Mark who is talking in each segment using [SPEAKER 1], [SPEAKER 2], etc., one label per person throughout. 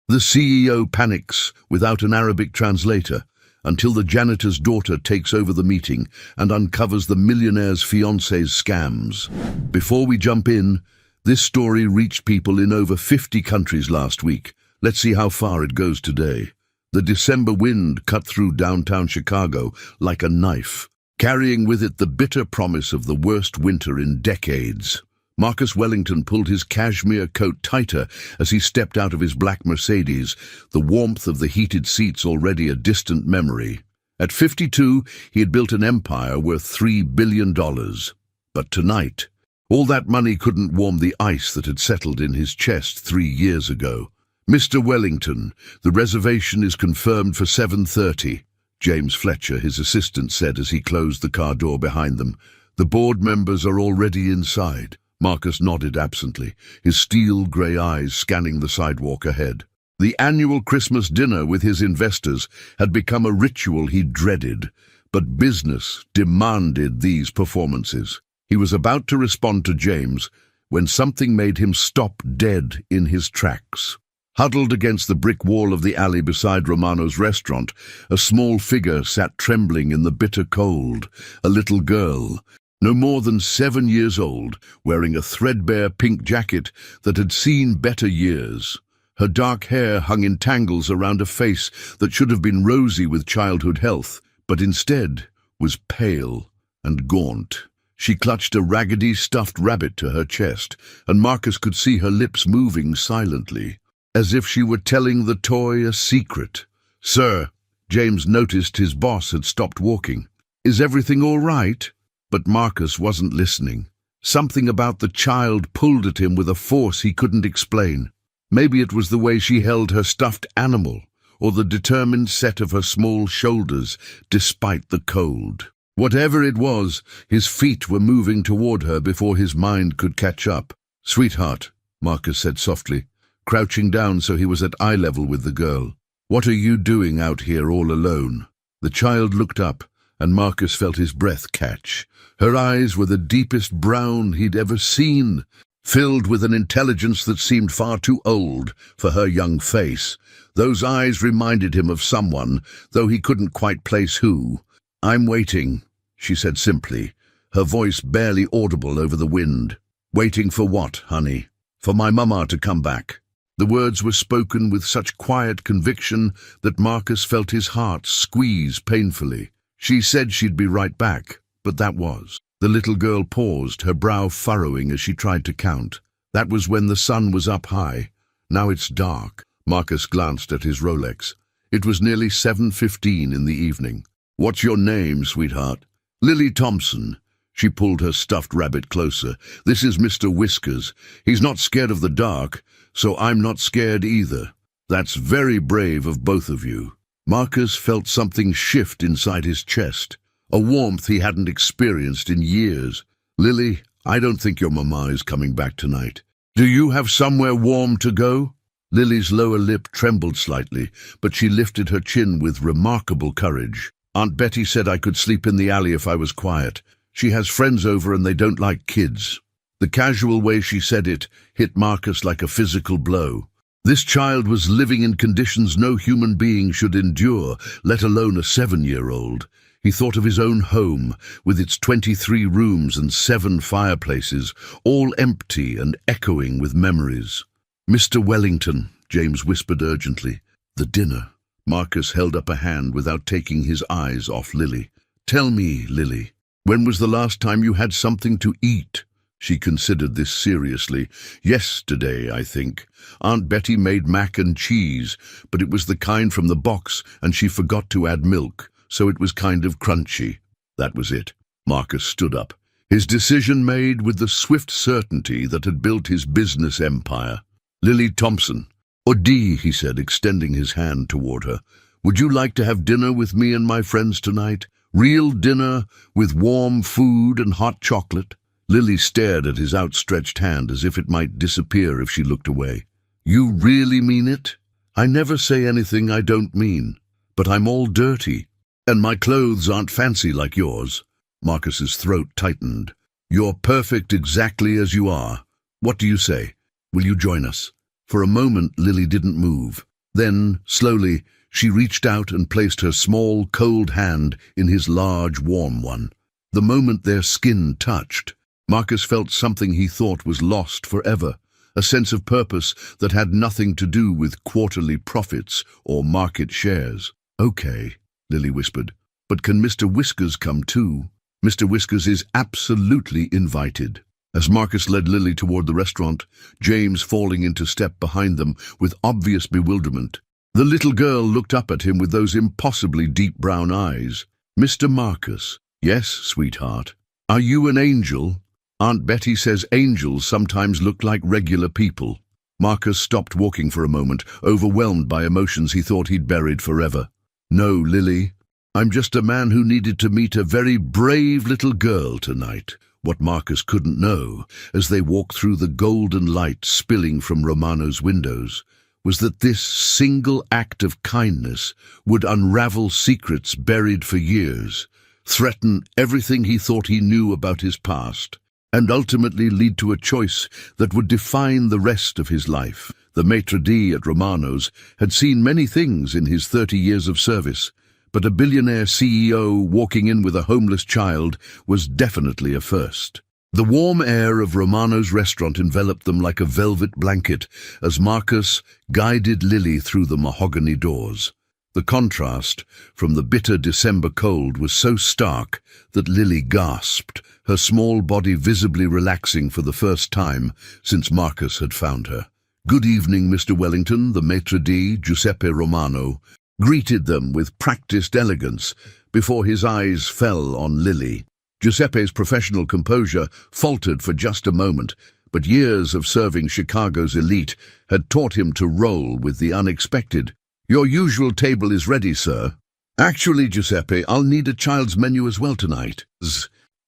[SPEAKER 1] The CEO panics without an Arabic translator until the janitor's daughter takes over the meeting and uncovers the millionaire's fiancé's scams. Before we jump in, this story reached people in over 50 countries last week. Let's see how far it goes today. The December wind cut through downtown Chicago like a knife, carrying with it the bitter promise of the worst winter in decades. Marcus Wellington pulled his cashmere coat tighter as he stepped out of his black Mercedes, the warmth of the heated seats already a distant memory. At 52, he had built an empire worth $3 billion. But tonight, all that money couldn't warm the ice that had settled in his chest 3 years ago. "Mr. Wellington, the reservation is confirmed for 7:30, James Fletcher, his assistant, said as he closed the car door behind them. "The board members are already inside." Marcus nodded absently, his steel-grey eyes scanning the sidewalk ahead. The annual Christmas dinner with his investors had become a ritual he dreaded, but business demanded these performances. He was about to respond to James when something made him stop dead in his tracks. Huddled against the brick wall of the alley beside Romano's restaurant, a small figure sat trembling in the bitter cold, a little girl, no more than 7 years old, wearing a threadbare pink jacket that had seen better years. Her dark hair hung in tangles around a face that should have been rosy with childhood health, but instead was pale and gaunt. She clutched a raggedy stuffed rabbit to her chest, and Marcus could see her lips moving silently, as if she were telling the toy a secret. "Sir," James noticed his boss had stopped walking. "Is everything all right?" But Marcus wasn't listening. Something about the child pulled at him with a force he couldn't explain. Maybe it was the way she held her stuffed animal, or the determined set of her small shoulders despite the cold. Whatever it was, his feet were moving toward her before his mind could catch up. "Sweetheart," Marcus said softly, crouching down so he was at eye level with the girl. "What are you doing out here all alone?" The child looked up, and Marcus felt his breath catch. Her eyes were the deepest brown he'd ever seen, filled with an intelligence that seemed far too old for her young face. Those eyes reminded him of someone, though he couldn't quite place who. "I'm waiting," she said simply, her voice barely audible over the wind. "Waiting for what, honey?" "For my mama to come back." The words were spoken with such quiet conviction that Marcus felt his heart squeeze painfully. She said she'd be right back, but that was. The little girl paused, her brow furrowing as she tried to count. That was when the sun was up high. Now it's dark. Marcus glanced at his Rolex. It was nearly 7:15 in the evening. "What's your name, sweetheart?" "Lily Thompson." She pulled her stuffed rabbit closer. "This is Mr. Whiskers. He's not scared of the dark, so I'm not scared either." "That's very brave of both of you." Marcus felt something shift inside his chest, a warmth he hadn't experienced in years. "Lily, I don't think your mama is coming back tonight. Do you have somewhere warm to go?" Lily's lower lip trembled slightly, but she lifted her chin with remarkable courage. "Aunt Betty said I could sleep in the alley if I was quiet. She has friends over and they don't like kids." The casual way she said it hit Marcus like a physical blow. This child was living in conditions no human being should endure, let alone a 7-year-old. He thought of his own home, with its 23 rooms and 7 fireplaces, all empty and echoing with memories. "Mr. Wellington," James whispered urgently. "The dinner." Marcus held up a hand without taking his eyes off Lily. "Tell me, Lily, when was the last time you had something to eat?" She considered this seriously. "Yesterday, I think. Aunt Betty made mac and cheese, but it was the kind from the box, and she forgot to add milk, so it was kind of crunchy." That was it. Marcus stood up, his decision made with the swift certainty that had built his business empire. "Lily Thompson." "Odi," he said, extending his hand toward her. "Would you like to have dinner with me and my friends tonight? Real dinner, with warm food and hot chocolate?" Lily stared at his outstretched hand as if it might disappear if she looked away. "You really mean it?" "I never say anything I don't mean. But I'm all dirty. And my clothes aren't fancy like yours." Marcus's throat tightened. "You're perfect exactly as you are. What do you say? Will you join us?" For a moment, Lily didn't move. Then, slowly, she reached out and placed her small, cold hand in his large, warm one. The moment their skin touched, Marcus felt something he thought was lost forever, a sense of purpose that had nothing to do with quarterly profits or market shares. "Okay," Lily whispered, "but can Mr. Whiskers come too?" "Mr. Whiskers is absolutely invited." As Marcus led Lily toward the restaurant, James falling into step behind them with obvious bewilderment, the little girl looked up at him with those impossibly deep brown eyes. "Mr. Marcus." "Yes, sweetheart." "Are you an angel?" "Aunt Betty says angels sometimes look like regular people." Marcus stopped walking for a moment, overwhelmed by emotions he thought he'd buried forever. "No, Lily. I'm just a man who needed to meet a very brave little girl tonight." What Marcus couldn't know, as they walked through the golden light spilling from Romano's windows, was that this single act of kindness would unravel secrets buried for years, threaten everything he thought he knew about his past, and ultimately lead to a choice that would define the rest of his life. The maitre d' at Romano's had seen many things in his 30 years of service, but a billionaire CEO walking in with a homeless child was definitely a first. The warm air of Romano's restaurant enveloped them like a velvet blanket as Marcus guided Lily through the mahogany doors. The contrast from the bitter December cold was so stark that Lily gasped, her small body visibly relaxing for the first time since Marcus had found her. "Good evening, Mr. Wellington," the maitre d', Giuseppe Romano, greeted them with practiced elegance before his eyes fell on Lily. Giuseppe's professional composure faltered for just a moment, but years of serving Chicago's elite had taught him to roll with the unexpected. "Your usual table is ready, sir." "Actually, Giuseppe, I'll need a child's menu as well tonight."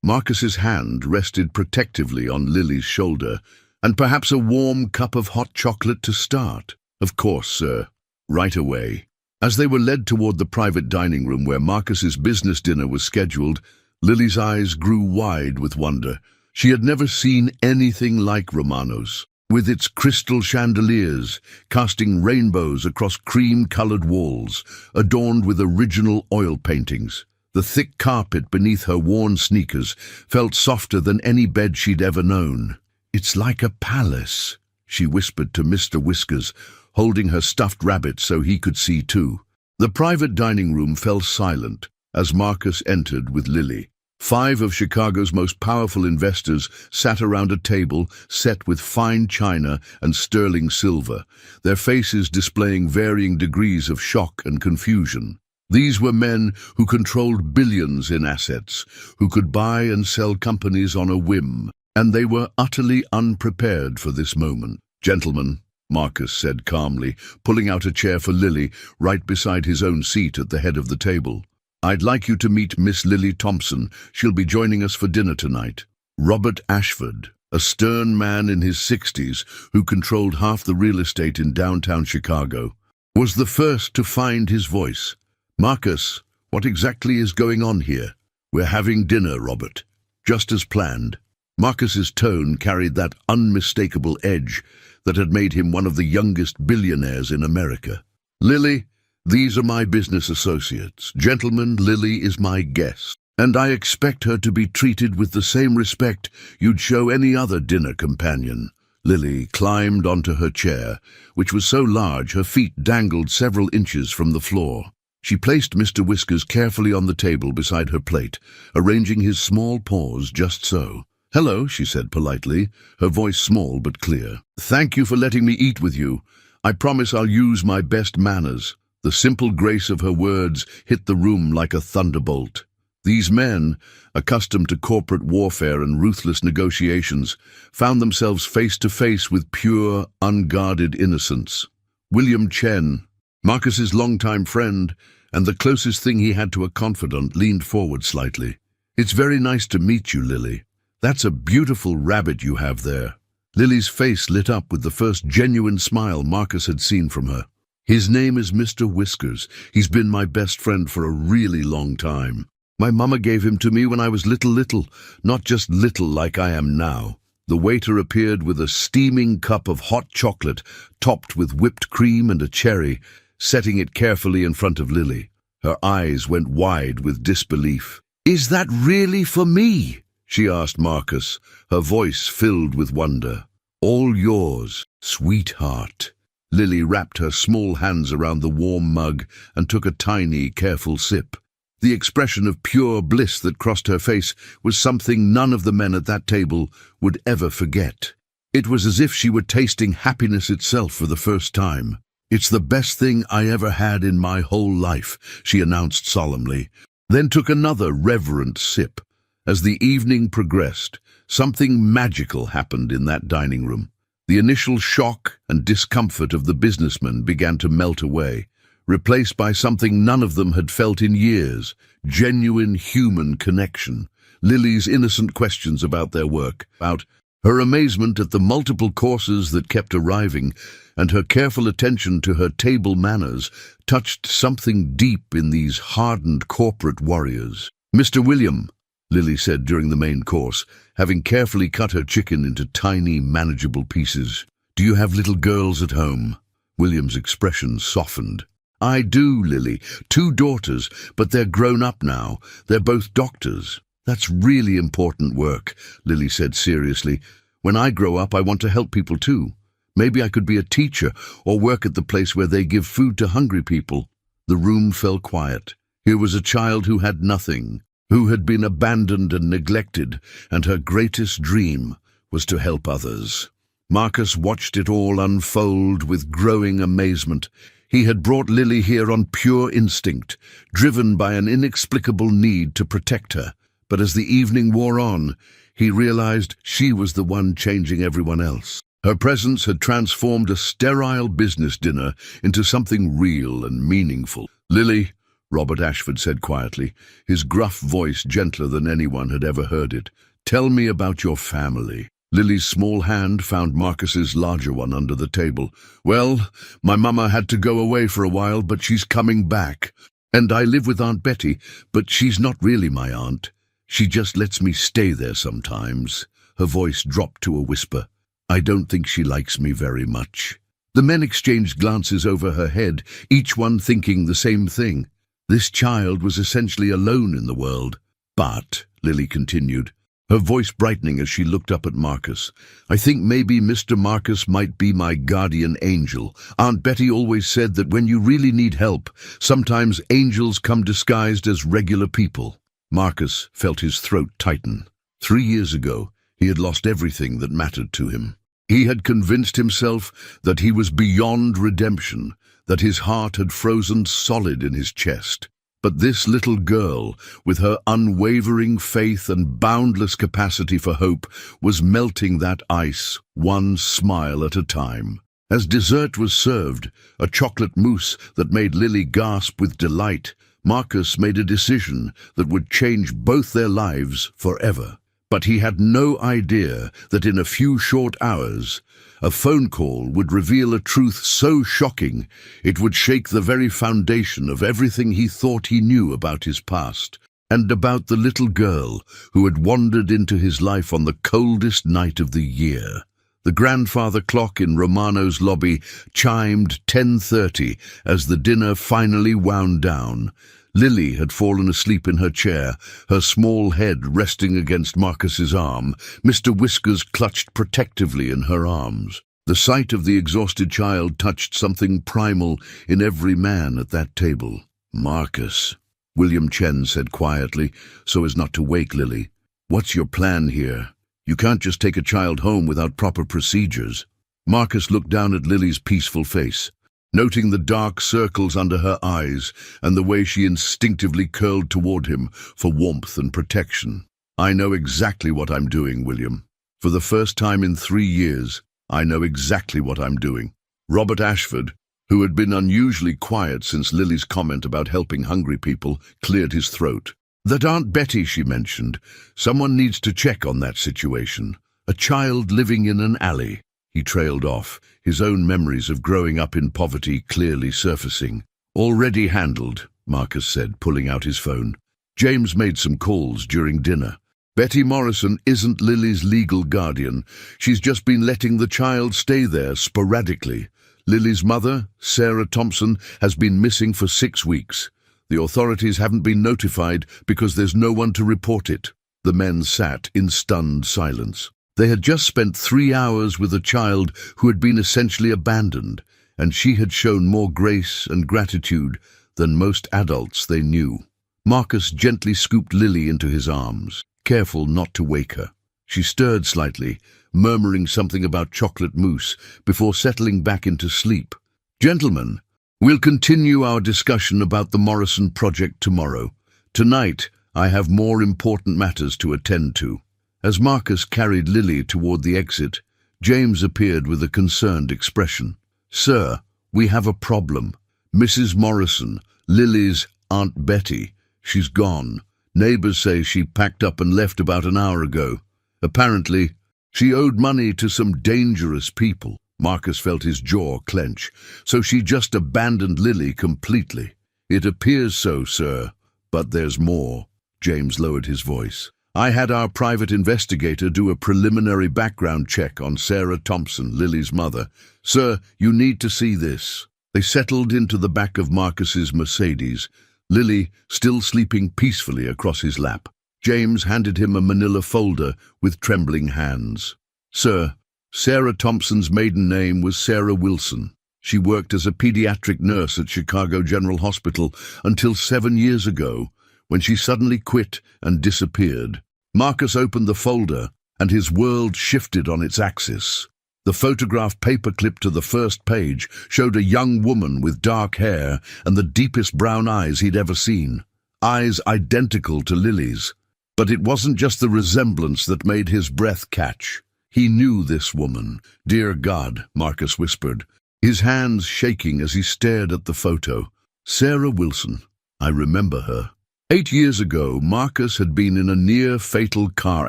[SPEAKER 1] Marcus's hand rested protectively on Lily's shoulder, "and perhaps a warm cup of hot chocolate to start." "Of course, sir. Right away." As they were led toward the private dining room where Marcus's business dinner was scheduled, Lily's eyes grew wide with wonder. She had never seen anything like Romano's, with its crystal chandeliers casting rainbows across cream-colored walls, adorned with original oil paintings. The thick carpet beneath her worn sneakers felt softer than any bed she'd ever known. "It's like a palace," she whispered to Mr. Whiskers, holding her stuffed rabbit so he could see too. The private dining room fell silent as Marcus entered with Lily. 5 of Chicago's most powerful investors sat around a table set with fine china and sterling silver, their faces displaying varying degrees of shock and confusion. These were men who controlled billions in assets, who could buy and sell companies on a whim, and they were utterly unprepared for this moment. "Gentlemen," Marcus said calmly, pulling out a chair for Lily right beside his own seat at the head of the table. "I'd like you to meet Miss Lily Thompson. She'll be joining us for dinner tonight." Robert Ashford, a stern man in his 60s who controlled half the real estate in downtown Chicago, was the first to find his voice. "Marcus, what exactly is going on here?" "We're having dinner, Robert. Just as planned." Marcus's tone carried that unmistakable edge that had made him one of the youngest billionaires in America. "Lily, these are my business associates. Gentlemen, Lily is my guest, and I expect her to be treated with the same respect you'd show any other dinner companion." Lily climbed onto her chair, which was so large her feet dangled several inches from the floor. She placed Mr. Whiskers carefully on the table beside her plate, arranging his small paws just so. "Hello," she said politely, her voice small but clear. "Thank you for letting me eat with you. I promise I'll use my best manners." The simple grace of her words hit the room like a thunderbolt. These men, accustomed to corporate warfare and ruthless negotiations, found themselves face to face with pure, unguarded innocence. William Chen, Marcus's longtime friend, and the closest thing he had to a confidant, leaned forward slightly. "It's very nice to meet you, Lily. That's a beautiful rabbit you have there." Lily's face lit up with the first genuine smile Marcus had seen from her. "His name is Mr. Whiskers. He's been my best friend for a really long time. My mama gave him to me when I was little, not just little like I am now." The waiter appeared with a steaming cup of hot chocolate, topped with whipped cream and a cherry, setting it carefully in front of Lily. Her eyes went wide with disbelief. "Is that really for me?" she asked Marcus, her voice filled with wonder. "All yours, sweetheart." Lily wrapped her small hands around the warm mug and took a tiny, careful sip. The expression of pure bliss that crossed her face was something none of the men at that table would ever forget. It was as if she were tasting happiness itself for the first time. "It's the best thing I ever had in my whole life," she announced solemnly, then took another reverent sip. As the evening progressed, something magical happened in that dining room. The initial shock and discomfort of the businessmen began to melt away, replaced by something none of them had felt in years: genuine human connection. Lily's innocent questions about their work, about her amazement at the multiple courses that kept arriving, and her careful attention to her table manners touched something deep in these hardened corporate warriors. "Mr. William," Lily said during the main course, having carefully cut her chicken into tiny, manageable pieces, "do you have little girls at home?" William's expression softened. "I do, Lily. 2 daughters, but they're grown up now. They're both doctors." "That's really important work," Lily said seriously. "When I grow up, I want to help people too. Maybe I could be a teacher or work at the place where they give food to hungry people." The room fell quiet. Here was a child who had nothing, who had been abandoned and neglected, and her greatest dream was to help others. Marcus watched it all unfold with growing amazement. He had brought Lily here on pure instinct, driven by an inexplicable need to protect her. But as the evening wore on, he realized she was the one changing everyone else. Her presence had transformed a sterile business dinner into something real and meaningful. "Lily," Robert Ashford said quietly, his gruff voice gentler than anyone had ever heard it, "tell me about your family." Lily's small hand found Marcus's larger one under the table. "Well, my mama had to go away for a while, but she's coming back. And I live with Aunt Betty, but she's not really my aunt. She just lets me stay there sometimes." Her voice dropped to a whisper. "I don't think she likes me very much." The men exchanged glances over her head, each one thinking the same thing. This child was essentially alone in the world. "But," Lily continued, her voice brightening as she looked up at Marcus, "I think maybe Mr. Marcus might be my guardian angel. Aunt Betty always said that when you really need help, sometimes angels come disguised as regular people." Marcus felt his throat tighten. 3 years ago, he had lost everything that mattered to him. He had convinced himself that he was beyond redemption, that his heart had frozen solid in his chest. But this little girl, with her unwavering faith and boundless capacity for hope, was melting that ice, one smile at a time. As dessert was served, a chocolate mousse that made Lily gasp with delight, Marcus made a decision that would change both their lives forever. But he had no idea that in a few short hours, a phone call would reveal a truth so shocking it would shake the very foundation of everything he thought he knew about his past, and about the little girl who had wandered into his life on the coldest night of the year. The grandfather clock in Romano's lobby chimed 10:30 as the dinner finally wound down. Lily had fallen asleep in her chair, her small head resting against Marcus's arm. Mr. Whiskers clutched protectively in her arms. The sight of the exhausted child touched something primal in every man at that table. "Marcus," William Chen said quietly, so as not to wake Lily, "what's your plan here? You can't just take a child home without proper procedures." Marcus looked down at Lily's peaceful face, noting the dark circles under her eyes and the way she instinctively curled toward him for warmth and protection. "I know exactly what I'm doing, William. For the first time in 3 years, I know exactly what I'm doing." Robert Ashford, who had been unusually quiet since Lily's comment about helping hungry people, cleared his throat. "That Aunt Betty she mentioned, someone needs to check on that situation. A child living in an alley." He trailed off, his own memories of growing up in poverty clearly surfacing. "Already handled," Marcus said, pulling out his phone. "James made some calls during dinner. Betty Morrison isn't Lily's legal guardian. She's just been letting the child stay there sporadically. Lily's mother, Sarah Thompson, has been missing for 6 weeks. The authorities haven't been notified because there's no one to report it. The men sat in stunned silence. They had just spent 3 hours with a child who had been essentially abandoned, and she had shown more grace and gratitude than most adults they knew. Marcus gently scooped Lily into his arms, careful not to wake her. She stirred slightly, murmuring something about chocolate mousse before settling back into sleep. "Gentlemen, we'll continue our discussion about the Morrison project tomorrow. Tonight, I have more important matters to attend to." As Marcus carried Lily toward the exit, James appeared with a concerned expression. "Sir, we have a problem. Mrs. Morrison, Lily's Aunt Betty, she's gone. Neighbors say she packed up and left about an hour ago. Apparently, she owed money to some dangerous people." Marcus felt his jaw clench. "So she just abandoned Lily completely." "It appears so, sir, but there's more." James lowered his voice. "I had our private investigator do a preliminary background check on Sarah Thompson, Lily's mother. Sir, you need to see this." They settled into the back of Marcus's Mercedes, Lily still sleeping peacefully across his lap. James handed him a manila folder with trembling hands. "Sir, Sarah Thompson's maiden name was Sarah Wilson. She worked as a pediatric nurse at Chicago General Hospital until 7 years ago, when she suddenly quit and disappeared." Marcus opened the folder, and his world shifted on its axis. The photograph paperclip to the first page showed a young woman with dark hair and the deepest brown eyes he'd ever seen. Eyes identical to Lily's. But it wasn't just the resemblance that made his breath catch. He knew this woman. "Dear God," Marcus whispered, his hands shaking as he stared at the photo. "Sarah Wilson. I remember her." 8 years ago, Marcus had been in a near-fatal car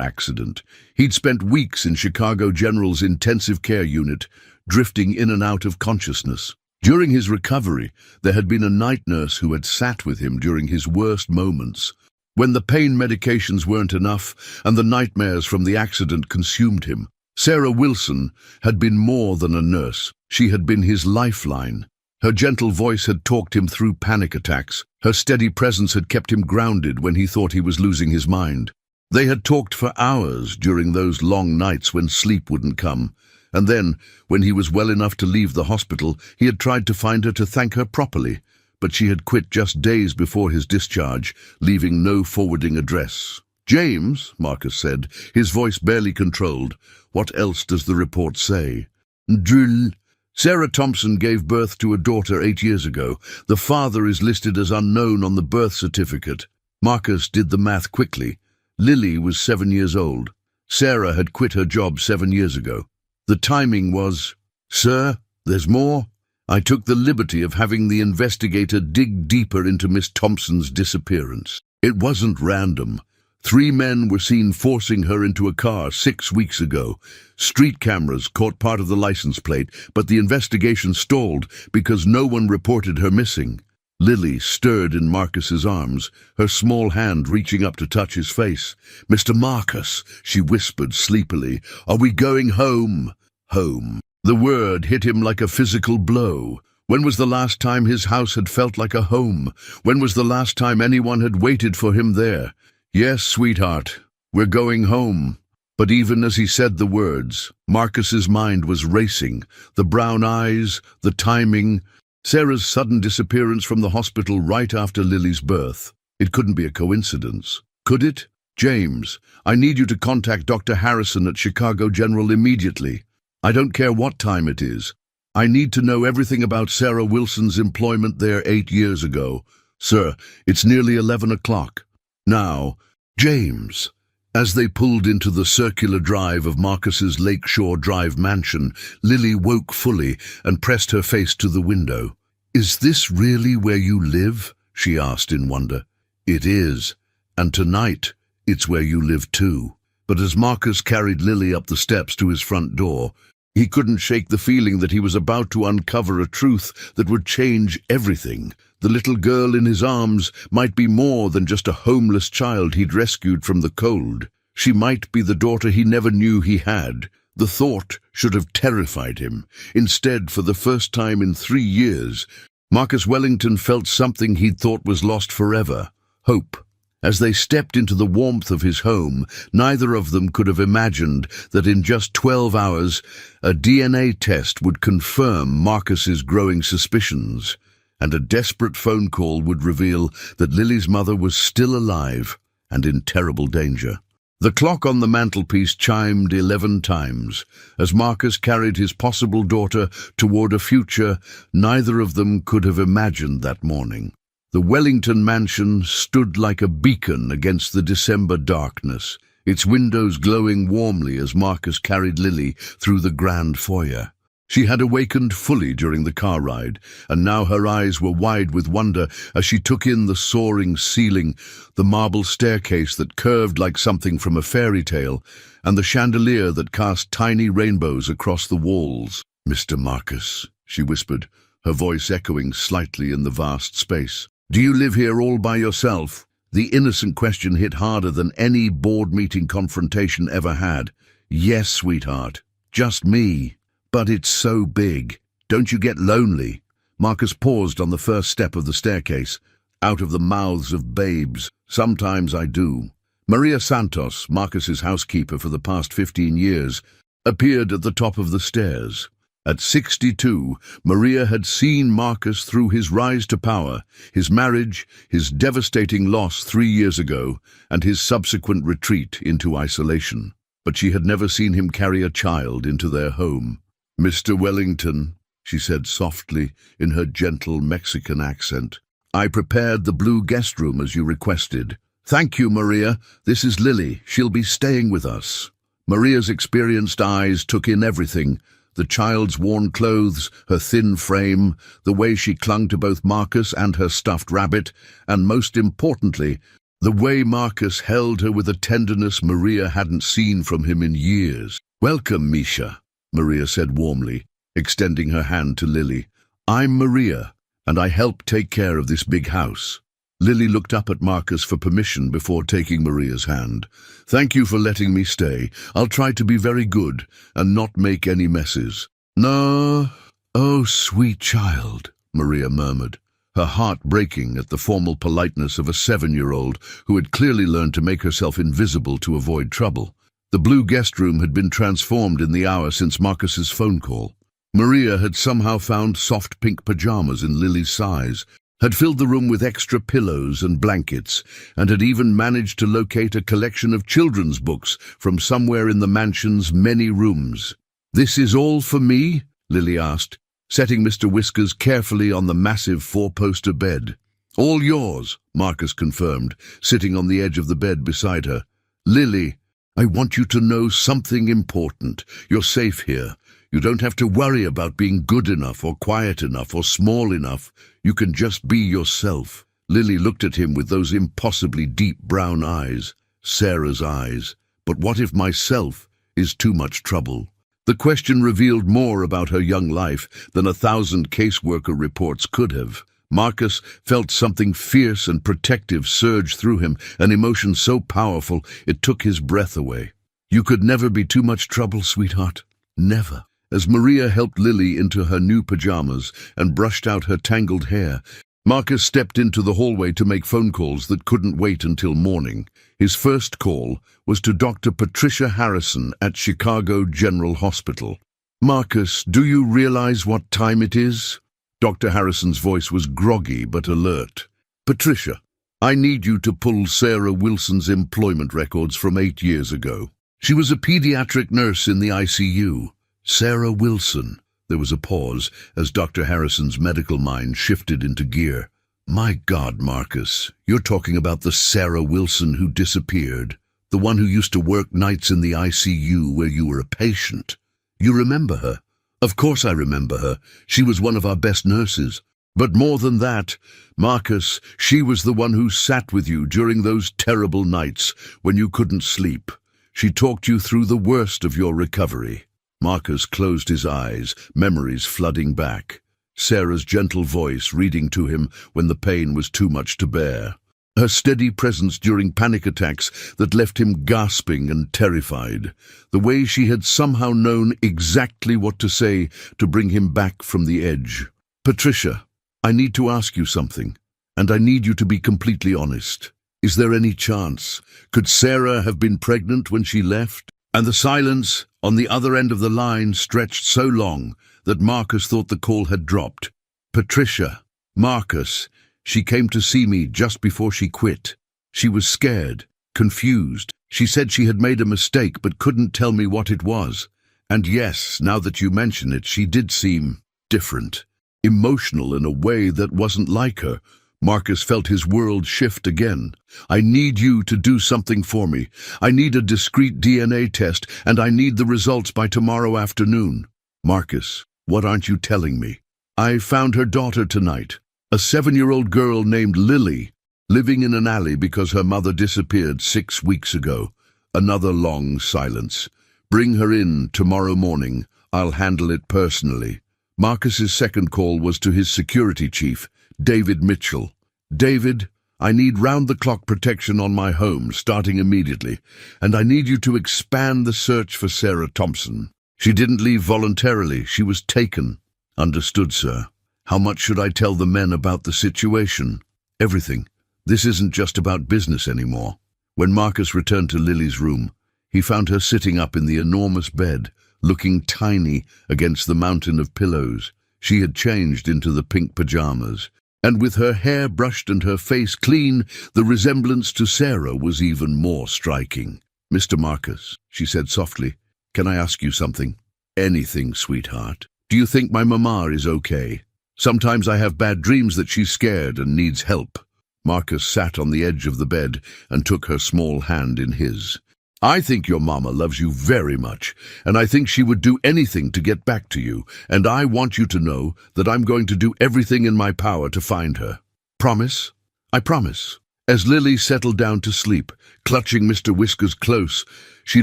[SPEAKER 1] accident. He'd spent weeks in Chicago General's intensive care unit, drifting in and out of consciousness. During his recovery, there had been a night nurse who had sat with him during his worst moments. When the pain medications weren't enough and the nightmares from the accident consumed him, Sarah Wilson had been more than a nurse. She had been his lifeline. Her gentle voice had talked him through panic attacks. Her steady presence had kept him grounded when he thought he was losing his mind. They had talked for hours during those long nights when sleep wouldn't come. And then, when he was well enough to leave the hospital, he had tried to find her to thank her properly. But she had quit just days before his discharge, leaving no forwarding address. "James," Marcus said, his voice barely controlled, "what else does the report say?" "Drill. Sarah Thompson gave birth to a daughter 8 years ago. The father is listed as unknown on the birth certificate." Marcus did the math quickly. Lily was 7 years old. Sarah had quit her job 7 years ago. The timing was... "Sir, there's more." I took the liberty of having the investigator dig deeper into Miss Thompson's disappearance. It wasn't random. 3 men were seen forcing her into a car 6 weeks ago. Street cameras caught part of the license plate, but the investigation stalled because no one reported her missing. Lily stirred in Marcus's arms, her small hand reaching up to touch his face. "Mr. Marcus," she whispered sleepily, "are we going home?" Home. The word hit him like a physical blow. When was the last time his house had felt like a home? When was the last time anyone had waited for him there? "Yes, sweetheart, we're going home." But even as he said the words, Marcus's mind was racing. The brown eyes, the timing, Sarah's sudden disappearance from the hospital right after Lily's birth. It couldn't be a coincidence, could it? "James, I need you to contact Dr. Harrison at Chicago General immediately. I don't care what time it is. I need to know everything about Sarah Wilson's employment there 8 years ago. Sir, it's nearly 11 o'clock. Now, James." As they pulled into the circular drive of Marcus's Lakeshore Drive mansion, Lily woke fully and pressed her face to the window. "Is this really where you live?" she asked in wonder. "It is, and tonight it's where you live too." But as Marcus carried Lily up the steps to his front door, he couldn't shake the feeling that he was about to uncover a truth that would change everything. The little girl in his arms might be more than just a homeless child he'd rescued from the cold. She might be the daughter he never knew he had. The thought should have terrified him. Instead, for the first time in 3 years, Marcus Wellington felt something he'd thought was lost forever: hope. As they stepped into the warmth of his home, neither of them could have imagined that in just 12 hours, a DNA test would confirm Marcus's growing suspicions, and a desperate phone call would reveal that Lily's mother was still alive and in terrible danger. The clock on the mantelpiece chimed 11 times. As Marcus carried his possible daughter toward a future neither of them could have imagined that morning. The Wellington mansion stood like a beacon against the December darkness, its windows glowing warmly as Marcus carried Lily through the grand foyer. She had awakened fully during the car ride, and now her eyes were wide with wonder as she took in the soaring ceiling, the marble staircase that curved like something from a fairy tale, and the chandelier that cast tiny rainbows across the walls. "Mr. Marcus," she whispered, her voice echoing slightly in the vast space. "Do you live here all by yourself?" The innocent question hit harder than any board meeting confrontation ever had. "Yes, sweetheart, just me. But it's so big. Don't you get lonely?" Marcus paused on the first step of the staircase. "Out of the mouths of babes. Sometimes I do." Maria Santos, Marcus's housekeeper for the past 15 years, appeared at the top of the stairs. At 62, Maria had seen Marcus through his rise to power, his marriage, his devastating loss 3 years ago, and his subsequent retreat into isolation. But she had never seen him carry a child into their home. "Mr. Wellington," she said softly in her gentle Mexican accent, "I prepared the blue guest room as you requested." "Thank you, Maria. This is Lily. She'll be staying with us." Maria's experienced eyes took in everything: the child's worn clothes, her thin frame, the way she clung to both Marcus and her stuffed rabbit, and most importantly, the way Marcus held her with a tenderness Maria hadn't seen from him in years. "Welcome, Misha," Maria said warmly, extending her hand to Lily. "I'm Maria, and I help take care of this big house." Lily looked up at Marcus for permission before taking Maria's hand. "Thank you for letting me stay. I'll try to be very good and not make any messes." "No, oh, sweet child," Maria murmured, her heart breaking at the formal politeness of a 7-year-old who had clearly learned to make herself invisible to avoid trouble. The blue guest room had been transformed in the hour since Marcus's phone call. Maria had somehow found soft pink pajamas in Lily's size, had filled the room with extra pillows and blankets, and had even managed to locate a collection of children's books from somewhere in the mansion's many rooms. "This is all for me?" Lily asked, setting Mr. Whiskers carefully on the massive 4-poster bed. "All yours," Marcus confirmed, sitting on the edge of the bed beside her. "Lily, I want you to know something important. You're safe here. You don't have to worry about being good enough or quiet enough or small enough. You can just be yourself." Lily looked at him with those impossibly deep brown eyes, Sarah's eyes. But what if myself is too much trouble? The question revealed more about her young life than 1,000 caseworker reports could have. Marcus felt something fierce and protective surge through him, an emotion so powerful it took his breath away. "You could never be too much trouble, sweetheart. Never." As Maria helped Lily into her new pajamas and brushed out her tangled hair, Marcus stepped into the hallway to make phone calls that couldn't wait until morning. His first call was to Dr. Patricia Harrison at Chicago General Hospital. "Marcus, do you realize what time it is?" Dr. Harrison's voice was groggy but alert. "Patricia, I need you to pull Sarah Wilson's employment records from 8 years ago. She was a pediatric nurse in the ICU. Sarah Wilson." There was a pause as Dr. Harrison's medical mind shifted into gear. "My God, Marcus, you're talking about the Sarah Wilson who disappeared, the one who used to work nights in the ICU where you were a patient. You remember her?" "Of course I remember her. She was one of our best nurses. But more than that, Marcus, she was the one who sat with you during those terrible nights when you couldn't sleep. She talked you through the worst of your recovery." Marcus closed his eyes, memories flooding back. Sarah's gentle voice reading to him when the pain was too much to bear. her steady presence during panic attacks that left him gasping and terrified, the way she had somehow known exactly what to say to bring him back from the edge. "Patricia, I need to ask you something, and I need you to be completely honest. Is there any chance? Could Sarah have been pregnant when she left?" And the silence on the other end of the line stretched so long that Marcus thought the call had dropped. "Patricia, Marcus, she came to see me just before she quit. She was scared, confused. She said she had made a mistake but couldn't tell me what it was. And yes, now that you mention it, she did seem different, emotional in a way that wasn't like her." Marcus felt his world shift again. "I need you to do something for me. I need a discrete DNA test, and I need the results by tomorrow afternoon." "Marcus, what aren't you telling me?" "I found her daughter tonight, a 7-year-old girl named Lily, living in an alley because her mother disappeared 6 weeks ago." Another long silence. "Bring her in tomorrow morning. I'll handle it personally." Marcus's second call was to his security chief, David Mitchell. "David, I need round-the-clock protection on my home, starting immediately, and I need you to expand the search for Sarah Thompson. She didn't leave voluntarily. She was taken." "Understood, sir. How much should I tell the men about the situation?" "Everything. This isn't just about business anymore." When Marcus returned to Lily's room, he found her sitting up in the enormous bed, looking tiny against the mountain of pillows. She had changed into the pink pajamas, and with her hair brushed and her face clean, the resemblance to Sarah was even more striking. "Mr. Marcus," she said softly, "can I ask you something?" "Anything, sweetheart. Do you think my mama is okay? Sometimes I have bad dreams that she's scared and needs help." Marcus sat on the edge of the bed and took her small hand in his. "I think your mama loves you very much, and I think she would do anything to get back to you, and I want you to know that I'm going to do everything in my power to find her." "Promise?" "I promise." As Lily settled down to sleep, clutching Mr. Whiskers close, she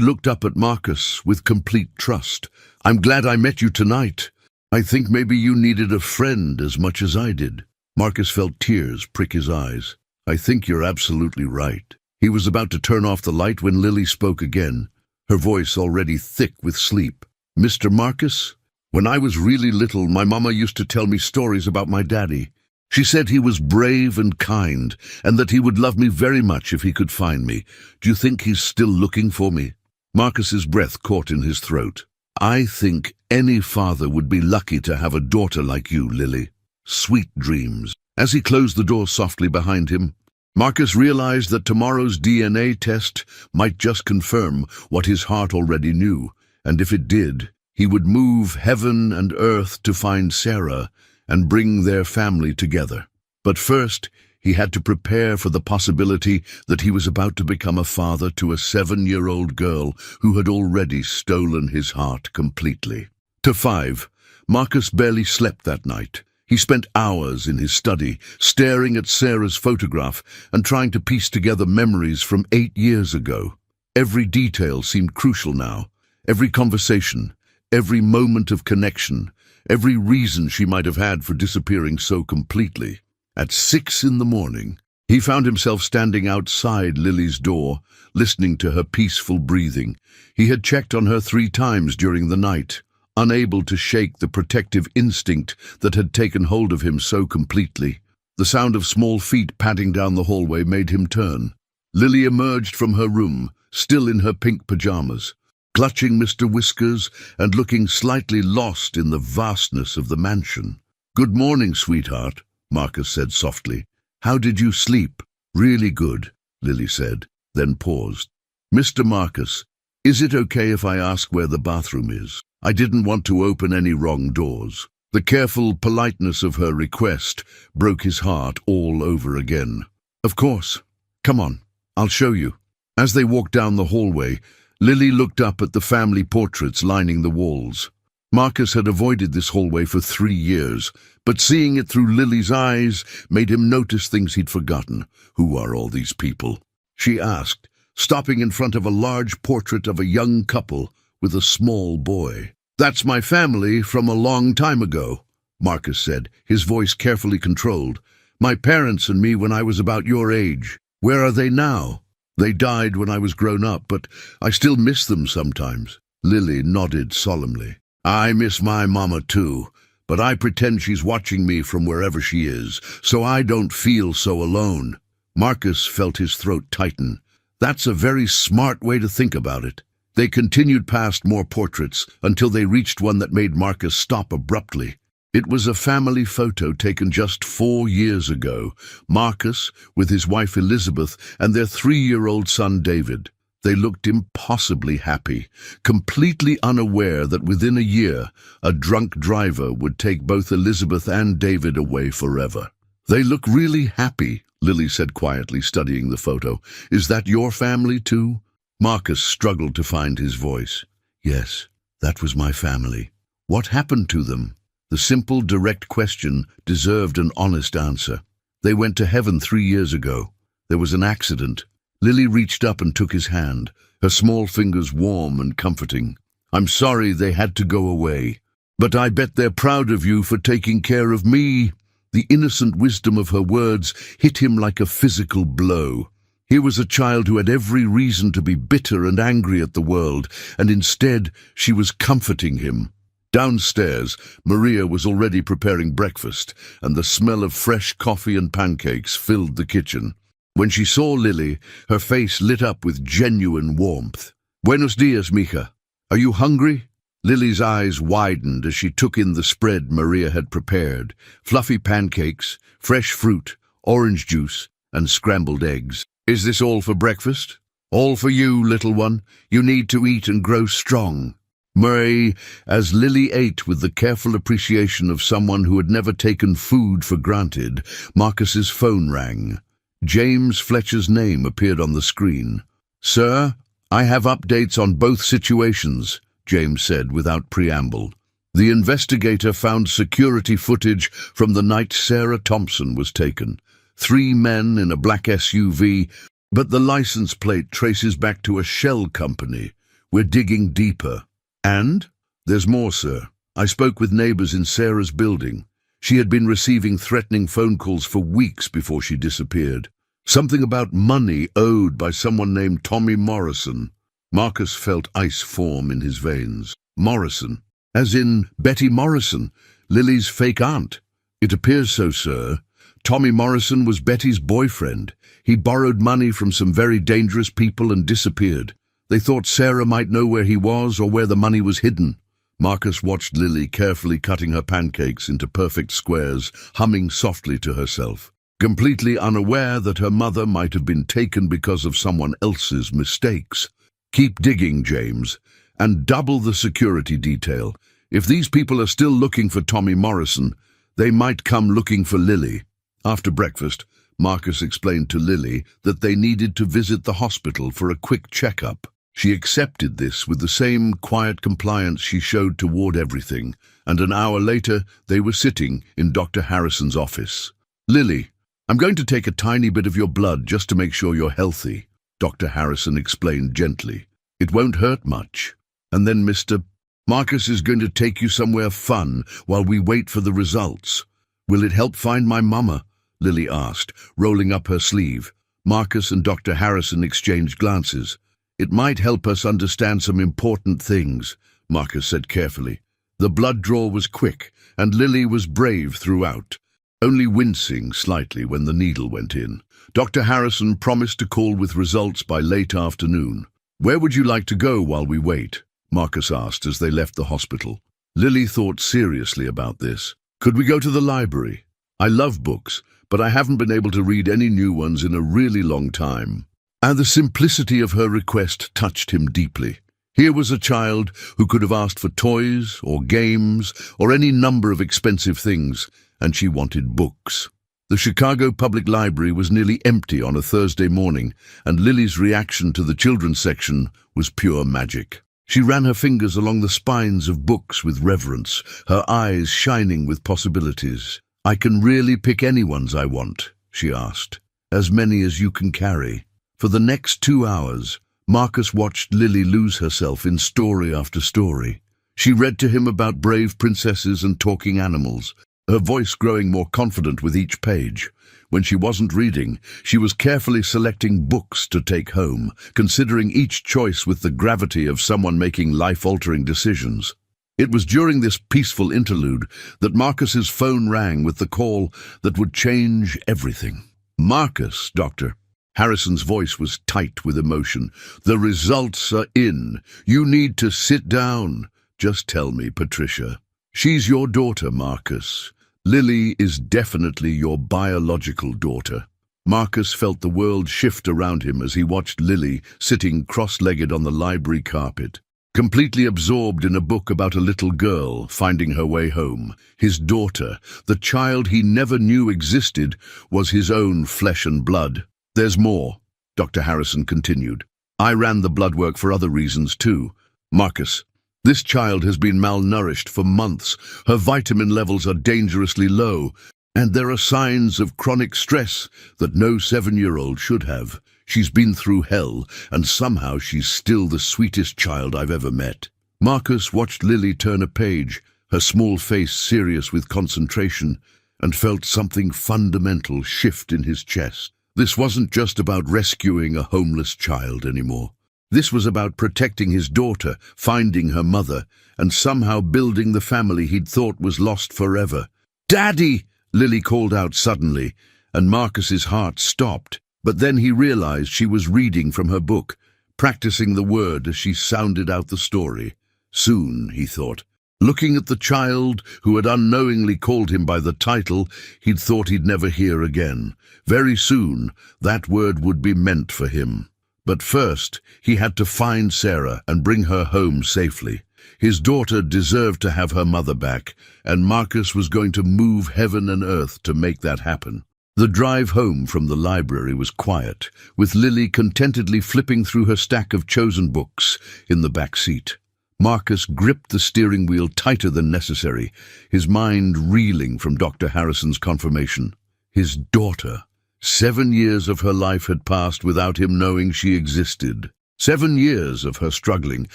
[SPEAKER 1] looked up at Marcus with complete trust. "I'm glad I met you tonight. I think maybe you needed a friend as much as I did." Marcus felt tears prick his eyes. "I think you're absolutely right." He was about to turn off the light when Lily spoke again, her voice already thick with sleep. "Mr. Marcus, when I was really little, my mama used to tell me stories about my daddy. She said he was brave and kind, and that he would love me very much if he could find me. Do you think he's still looking for me?" Marcus's breath caught in his throat. "I think any father would be lucky to have a daughter like you, Lily. Sweet dreams." As he closed the door softly behind him, Marcus realized that tomorrow's DNA test might just confirm what his heart already knew, and if it did, he would move heaven and earth to find Sarah and bring their family together. But first, he had to prepare for the possibility that he was about to become a father to a 7-year-old girl who had already stolen his heart completely. To 5, Marcus barely slept that night. He spent hours in his study, staring at Sarah's photograph and trying to piece together memories from 8 years ago. Every detail seemed crucial now. Every conversation, every moment of connection, every reason she might have had for disappearing so completely. At 6 in the morning, he found himself standing outside Lily's door, listening to her peaceful breathing. He had checked on her 3 times during the night, unable to shake the protective instinct that had taken hold of him so completely. The sound of small feet padding down the hallway made him turn. Lily emerged from her room, still in her pink pajamas, clutching Mr. Whiskers and looking slightly lost in the vastness of the mansion. "Good morning, sweetheart," Marcus said softly. "How did you sleep?" "Really good," Lily said, then paused. "Mr. Marcus, is it okay if I ask where the bathroom is? I didn't want to open any wrong doors." The careful politeness of her request broke his heart all over again. "Of course. Come on, I'll show you." As they walked down the hallway, Lily looked up at the family portraits lining the walls. Marcus had avoided this hallway for 3 years, but seeing it through Lily's eyes made him notice things he'd forgotten. "Who are all these people?" she asked, stopping in front of a large portrait of a young couple with a small boy. "That's my family from a long time ago," Marcus said, his voice carefully controlled. "My parents and me when I was about your age." Where are they now? They died when I was grown up, but I still miss them sometimes. Lily nodded solemnly. I miss my mama too, but I pretend she's watching me from wherever she is, so I don't feel so alone. Marcus felt his throat tighten. That's a very smart way to think about it. They continued past more portraits until they reached one that made Marcus stop abruptly. It was a family photo taken just 4 years ago. Marcus, with his wife Elizabeth, and their 3-year-old son David. They looked impossibly happy, completely unaware that within a year, a drunk driver would take both Elizabeth and David away forever. They look really happy, Lily said quietly, studying the photo. Is that your family too? Marcus struggled to find his voice. Yes, that was my family. What happened to them? The simple, direct question deserved an honest answer. They went to heaven 3 years ago. There was an accident. Lily reached up and took his hand, her small fingers warm and comforting. I'm sorry they had to go away, but I bet they're proud of you for taking care of me. The innocent wisdom of her words hit him like a physical blow. Here was a child who had every reason to be bitter and angry at the world, and instead she was comforting him. Downstairs, Maria was already preparing breakfast, and the smell of fresh coffee and pancakes filled the kitchen. When she saw Lily, her face lit up with genuine warmth. Buenos dias, mija. Are you hungry? Lily's eyes widened as she took in the spread Maria had prepared. Fluffy pancakes, fresh fruit, orange juice, and scrambled eggs. Is this all for breakfast? All for you, little one. You need to eat and grow strong. Murray, as Lily ate with the careful appreciation of someone who had never taken food for granted, Marcus's phone rang. James Fletcher's name appeared on the screen. Sir, I have updates on both situations, James said without preamble. The investigator found security footage from the night Sarah Thompson was taken. 3 men in a black SUV, but the license plate traces back to a shell company. We're digging deeper. And? There's more, sir. I spoke with neighbors in Sarah's building. She had been receiving threatening phone calls for weeks before she disappeared. Something about money owed by someone named Tommy Morrison. Marcus felt ice form in his veins. Morrison, as in Betty Morrison, Lily's fake aunt. It appears so, sir. Tommy Morrison was Betty's boyfriend. He borrowed money from some very dangerous people and disappeared. They thought Sarah might know where he was or where the money was hidden. Marcus watched Lily carefully cutting her pancakes into perfect squares, humming softly to herself, completely unaware that her mother might have been taken because of someone else's mistakes. Keep digging, James, and double the security detail. If these people are still looking for Tommy Morrison, they might come looking for Lily. After breakfast, Marcus explained to Lily that they needed to visit the hospital for a quick checkup. She accepted this with the same quiet compliance she showed toward everything, and an hour later they were sitting in Dr. Harrison's office. Lily, I'm going to take a tiny bit of your blood just to make sure you're healthy, Dr. Harrison explained gently. It won't hurt much. And then Mr. Marcus is going to take you somewhere fun while we wait for the results. Will it help find my mama? Lily asked, rolling up her sleeve. Marcus and Dr. Harrison exchanged glances. It might help us understand some important things, Marcus said carefully. The blood draw was quick, and Lily was brave throughout, only wincing slightly when the needle went in. Dr. Harrison promised to call with results by late afternoon. Where would you like to go while we wait? Marcus asked as they left the hospital. Lily thought seriously about this. Could we go to the library? I love books, but I haven't been able to read any new ones in a really long time. And the simplicity of her request touched him deeply. Here was a child who could have asked for toys or games or any number of expensive things, and she wanted books. The Chicago Public Library was nearly empty on a Thursday morning, and Lily's reaction to the children's section was pure magic. She ran her fingers along the spines of books with reverence, her eyes shining with possibilities. I can really pick any ones I want, she asked. As many as you can carry. For the next 2 hours, Marcus watched Lily lose herself in story after story. She read to him about brave princesses and talking animals, her voice growing more confident with each page. When she wasn't reading, she was carefully selecting books to take home, considering each choice with the gravity of someone making life-altering decisions. It was during this peaceful interlude that Marcus's phone rang with the call that would change everything. "Marcus, Doctor." Harrison's voice was tight with emotion. "The results are in. You need to sit down." "Just tell me, Patricia." "She's your daughter, Marcus. Lily is definitely your biological daughter." Marcus felt the world shift around him as he watched Lily sitting cross-legged on the library carpet, completely absorbed in a book about a little girl finding her way home. His daughter, the child he never knew existed, was his own flesh and blood. "There's more," Dr. Harrison continued. "I ran the blood work for other reasons too. Marcus, this child has been malnourished for months. Her vitamin levels are dangerously low, and there are signs of chronic stress that no 7-year-old should have. She's been through hell, and somehow she's still the sweetest child I've ever met." Marcus watched Lily turn a page, her small face serious with concentration, and felt something fundamental shift in his chest. This wasn't just about rescuing a homeless child anymore. This was about protecting his daughter, finding her mother, and somehow building the family he'd thought was lost forever. "Daddy!" Lily called out suddenly, and Marcus's heart stopped. But then he realized she was reading from her book, practicing the word as she sounded out the story. Soon, he thought, looking at the child who had unknowingly called him by the title he'd thought he'd never hear again. Very soon, that word would be meant for him. But first, he had to find Sarah and bring her home safely. His daughter deserved to have her mother back, and Marcus was going to move heaven and earth to make that happen. The drive home from the library was quiet, with Lily contentedly flipping through her stack of chosen books in the back seat. Marcus gripped the steering wheel tighter than necessary, his mind reeling from Dr. Harrison's confirmation. His daughter. 7 years of her life had passed without him knowing she existed. 7 years of her struggling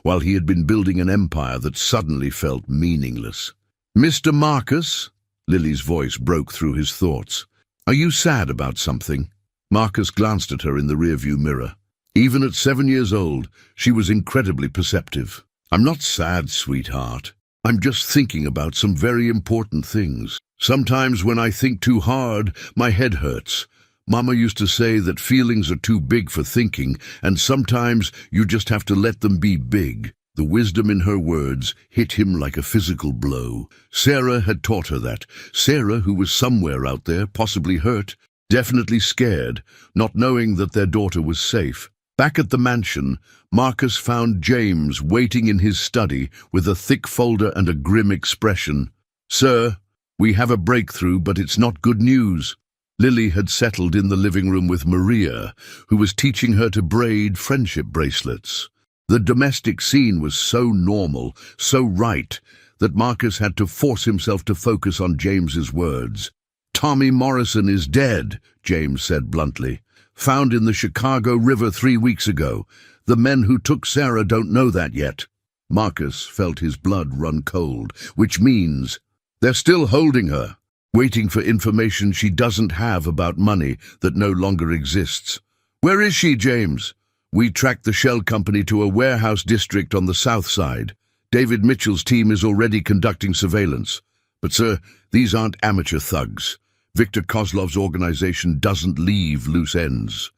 [SPEAKER 1] while he had been building an empire that suddenly felt meaningless. "Mr. Marcus?" Lily's voice broke through his thoughts. "Are you sad about something?" Marcus glanced at her in the rearview mirror. Even at 7 years old, she was incredibly perceptive. "I'm not sad, sweetheart. I'm just thinking about some very important things. Sometimes when I think too hard, my head hurts. Mama used to say that feelings are too big for thinking, and sometimes you just have to let them be big." The wisdom in her words hit him like a physical blow. Sarah had taught her that. Sarah, who was somewhere out there, possibly hurt, definitely scared, not knowing that their daughter was safe. Back at the mansion, Marcus found James waiting in his study with a thick folder and a grim expression. "Sir, we have a breakthrough, but it's not good news." Lily had settled in the living room with Maria, who was teaching her to braid friendship bracelets. The domestic scene was so normal, so right, that Marcus had to force himself to focus on James's words. "Tommy Morrison is dead," James said bluntly. "Found in the Chicago River 3 weeks ago. The men who took Sarah don't know that yet." Marcus felt his blood run cold, which means they're still holding her, waiting for information she doesn't have about money that no longer exists. "Where is she, James?" "We tracked the shell company to a warehouse district on the south side. David Mitchell's team is already conducting surveillance. But, sir, these aren't amateur thugs. Victor Kozlov's organization doesn't leave loose ends."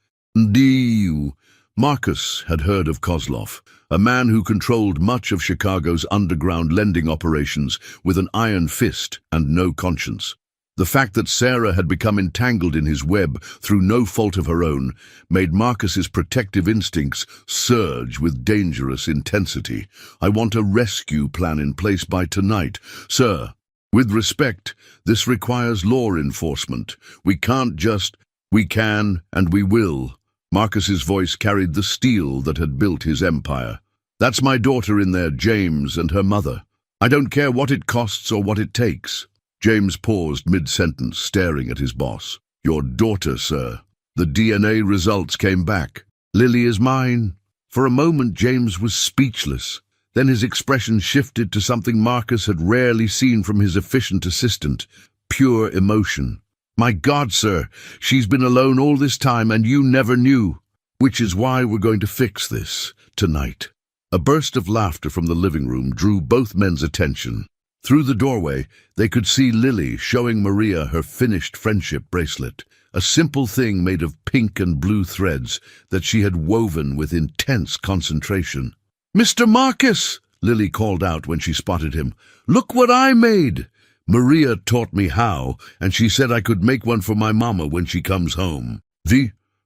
[SPEAKER 1] Marcus had heard of Kozlov, a man who controlled much of Chicago's underground lending operations with an iron fist and no conscience. The fact that Sarah had become entangled in his web through no fault of her own made Marcus's protective instincts surge with dangerous intensity. "I want a rescue plan in place by tonight, sir. With respect, this requires law enforcement. We can't just—" "We can, and we will." Marcus's voice carried the steel that had built his empire. "That's my daughter in there, James, and her mother. I don't care what it costs or what it takes." James paused mid-sentence, staring at his boss. "Your daughter, sir." The DNA results came back. "Lily is mine." For a moment, James was speechless. Then his expression shifted to something Marcus had rarely seen from his efficient assistant: pure emotion. "My God, sir, she's been alone all this time and you never knew. Which is why we're going to fix this tonight." A burst of laughter from the living room drew both men's attention. Through the doorway, they could see Lily showing Maria her finished friendship bracelet, a simple thing made of pink and blue threads that she had woven with intense concentration. "Mr. Marcus!" Lily called out when she spotted him. "Look what I made! Maria taught me how, and she said I could make one for my mama when she comes home."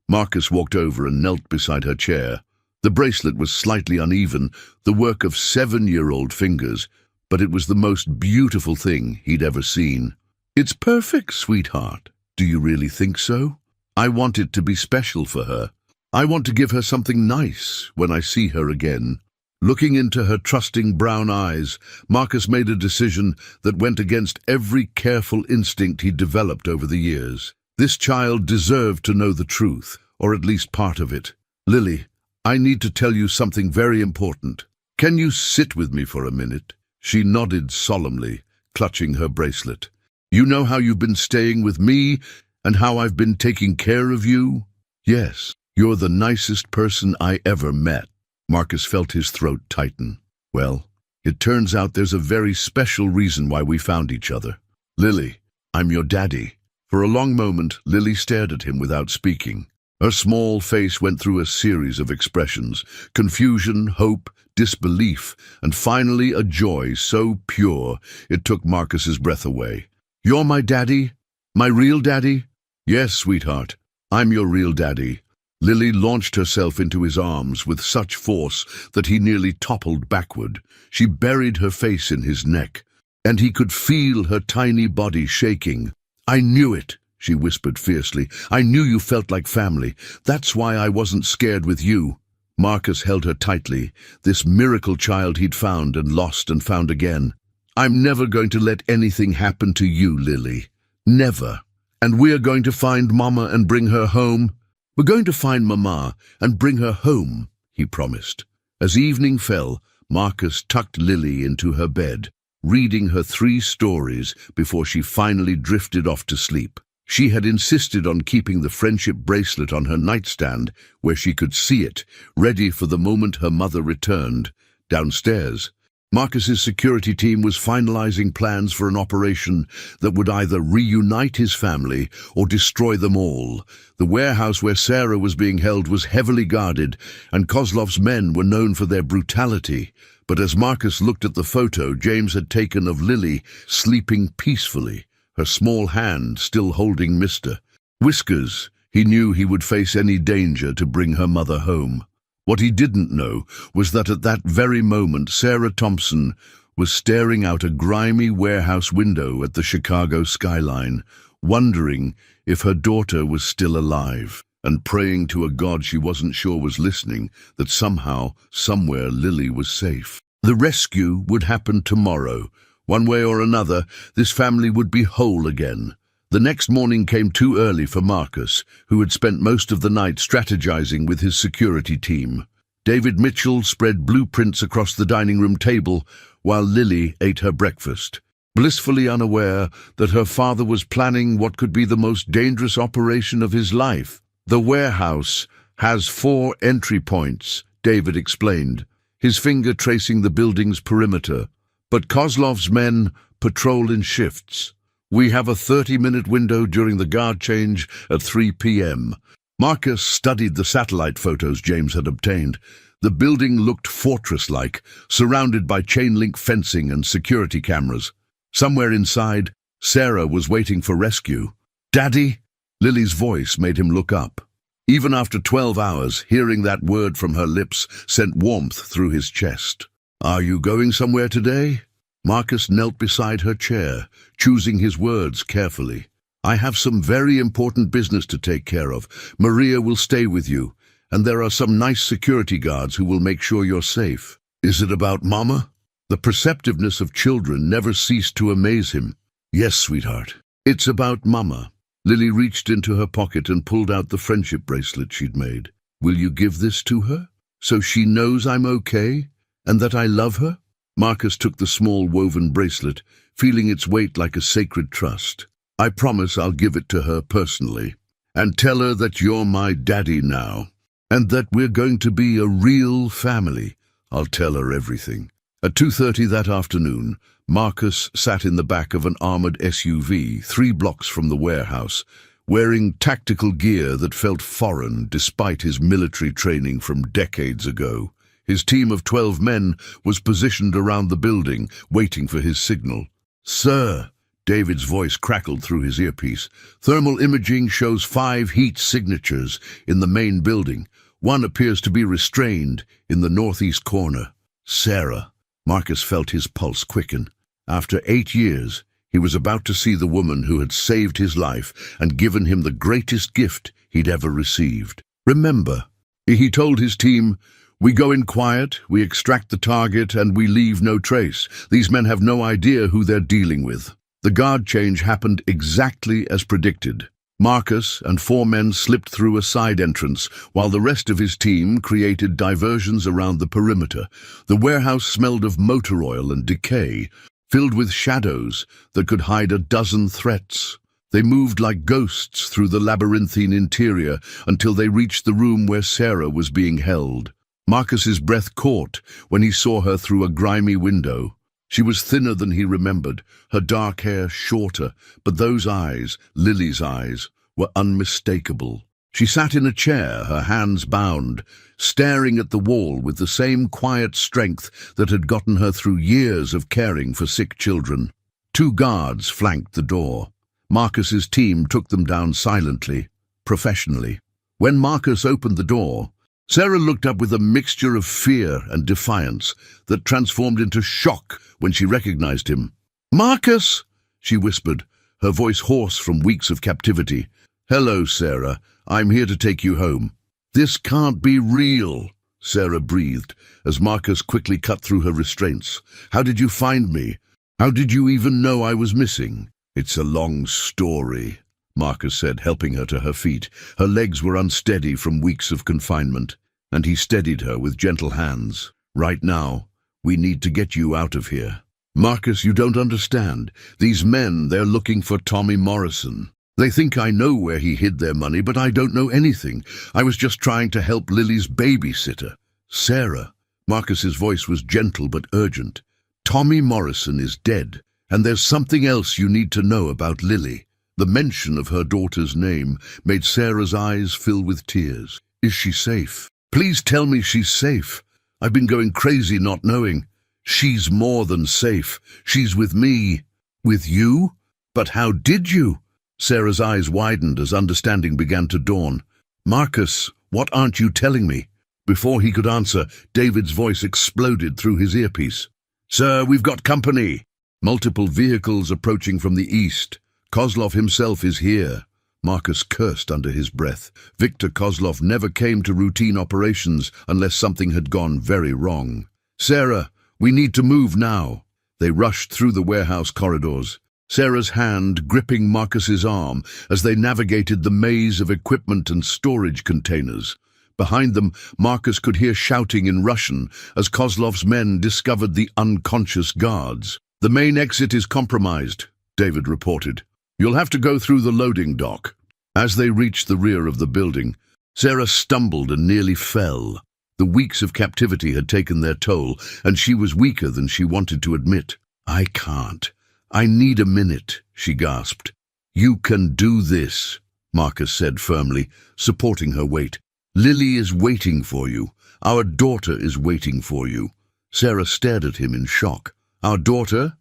[SPEAKER 1] Marcus walked over and knelt beside her chair. The bracelet was slightly uneven, the work of 7-year-old fingers, but it was the most beautiful thing he'd ever seen. "It's perfect, sweetheart. Do you really think so? I want it to be special for her. I want to give her something nice when I see her again." Looking into her trusting brown eyes, Marcus made a decision that went against every careful instinct he'd developed over the years. This child deserved to know the truth, or at least part of it. "Lily, I need to tell you something very important. Can you sit with me for a minute?" She nodded solemnly, clutching her bracelet. "You know how you've been staying with me and how I've been taking care of you?" "Yes, you're the nicest person I ever met." Marcus felt his throat tighten. "Well, it turns out there's a very special reason why we found each other. Lily, I'm your daddy." For a long moment, Lily stared at him without speaking. Her small face went through a series of expressions: confusion, hope, disbelief, and finally a joy so pure it took Marcus's breath away. "You're my daddy? My real daddy?" "Yes, sweetheart, I'm your real daddy." Lily launched herself into his arms with such force that he nearly toppled backward. She buried her face in his neck, and he could feel her tiny body shaking. "I knew it," she whispered fiercely. "I knew you felt like family. That's why I wasn't scared with you." Marcus held her tightly, this miracle child he'd found and lost and found again. "I'm never going to let anything happen to you, Lily. Never. And we're going to find Mama and bring her home. We're going to find Mama and bring her home," he promised. As evening fell, Marcus tucked Lily into her bed, reading her 3 stories before she finally drifted off to sleep. She had insisted on keeping the friendship bracelet on her nightstand where she could see it, ready for the moment her mother returned. Downstairs, Marcus's security team was finalizing plans for an operation that would either reunite his family or destroy them all. The warehouse where Sarah was being held was heavily guarded, and Kozlov's men were known for their brutality. But as Marcus looked at the photo James had taken of Lily sleeping peacefully, her small hand still holding Mr. Whiskers, he knew he would face any danger to bring her mother home. What he didn't know was that at that very moment Sarah Thompson was staring out a grimy warehouse window at the Chicago skyline, wondering if her daughter was still alive, and praying to a God she wasn't sure was listening that somehow, somewhere, Lily was safe. The rescue would happen tomorrow. One way or another, this family would be whole again. The next morning came too early for Marcus, who had spent most of the night strategizing with his security team. David Mitchell spread blueprints across the dining room table while Lily ate her breakfast, blissfully unaware that her father was planning what could be the most dangerous operation of his life. "The warehouse has 4 entry points," David explained, his finger tracing the building's perimeter. "But Kozlov's men patrol in shifts. We have a 30-minute window during the guard change at 3 p.m. Marcus studied the satellite photos James had obtained. The building looked fortress-like, surrounded by chain-link fencing and security cameras. Somewhere inside, Sarah was waiting for rescue. "Daddy?" Lily's voice made him look up. Even after 12 hours, hearing that word from her lips sent warmth through his chest. "Are you going somewhere today?" Marcus knelt beside her chair, choosing his words carefully. "I have some very important business to take care of. Maria will stay with you, and there are some nice security guards who will make sure you're safe." "Is it about Mama?" The perceptiveness of children never ceased to amaze him. "Yes, sweetheart. It's about Mama." Lily reached into her pocket and pulled out the friendship bracelet she'd made. "Will you give this to her, so she knows I'm okay?" And that I love her? Marcus took the small woven bracelet, feeling its weight like a sacred trust. I promise I'll give it to her personally. And tell her that you're my daddy now. And that we're going to be a real family. I'll tell her everything. At 2:30 that afternoon, Marcus sat in the back of an armored SUV 3 blocks from the warehouse, wearing tactical gear that felt foreign despite his military training from decades ago. His team of 12 men was positioned around the building, waiting for his signal. "Sir," David's voice crackled through his earpiece. "Thermal imaging shows 5 heat signatures in the main building. One appears to be restrained in the northeast corner." Sarah. Marcus felt his pulse quicken. After 8 years, he was about to see the woman who had saved his life and given him the greatest gift he'd ever received. "Remember," he told his team, "we go in quiet, we extract the target, and we leave no trace. These men have no idea who they're dealing with." The guard change happened exactly as predicted. Marcus and 4 men slipped through a side entrance, while the rest of his team created diversions around the perimeter. The warehouse smelled of motor oil and decay, filled with shadows that could hide a dozen threats. They moved like ghosts through the labyrinthine interior until they reached the room where Sarah was being held. Marcus's breath caught when he saw her through a grimy window. She was thinner than he remembered, her dark hair shorter, but those eyes, Lily's eyes, were unmistakable. She sat in a chair, her hands bound, staring at the wall with the same quiet strength that had gotten her through years of caring for sick children. 2 guards flanked the door. Marcus's team took them down silently, professionally. When Marcus opened the door, Sarah looked up with a mixture of fear and defiance that transformed into shock when she recognized him. "Marcus!" she whispered, her voice hoarse from weeks of captivity. "Hello, Sarah. I'm here to take you home." "This can't be real," Sarah breathed, as Marcus quickly cut through her restraints. "How did you find me? How did you even know I was missing?" "It's a long story," Marcus said, helping her to her feet. Her legs were unsteady from weeks of confinement, and he steadied her with gentle hands. "Right now, we need to get you out of here." "Marcus, you don't understand. These men, they're looking for Tommy Morrison. They think I know where he hid their money, but I don't know anything. I was just trying to help Lily's babysitter." "Sarah," Marcus's voice was gentle but urgent. "Tommy Morrison is dead, and there's something else you need to know about Lily." The mention of her daughter's name made Sarah's eyes fill with tears. "Is she safe? Please tell me she's safe. I've been going crazy not knowing." "She's more than safe. She's with me." "With you? But how did you?" Sarah's eyes widened as understanding began to dawn. "Marcus, what aren't you telling me?" Before he could answer, David's voice exploded through his earpiece. "Sir, we've got company." "Multiple vehicles approaching from the east. Kozlov himself is here." Marcus cursed under his breath. Viktor Kozlov never came to routine operations unless something had gone very wrong. "Sarah, we need to move now." They rushed through the warehouse corridors, Sarah's hand gripping Marcus's arm as they navigated the maze of equipment and storage containers. Behind them, Marcus could hear shouting in Russian as Kozlov's men discovered the unconscious guards. "The main exit is compromised," David reported. "You'll have to go through the loading dock." As they reached the rear of the building, Sarah stumbled and nearly fell. The weeks of captivity had taken their toll, and she was weaker than she wanted to admit. "I can't. I need a minute," she gasped. "You can do this," Marcus said firmly, supporting her weight. "Lily is waiting for you. Our daughter is waiting for you." Sarah stared at him in shock. "Our daughter?"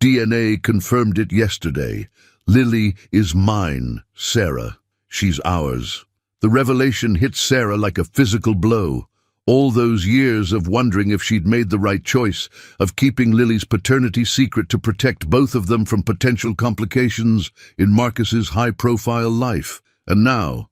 [SPEAKER 1] DNA confirmed it yesterday. Lily is mine, Sarah. She's ours." The revelation hit Sarah like a physical blow. All those years of wondering if she'd made the right choice, of keeping Lily's paternity secret to protect both of them from potential complications in Marcus's high-profile life. And now,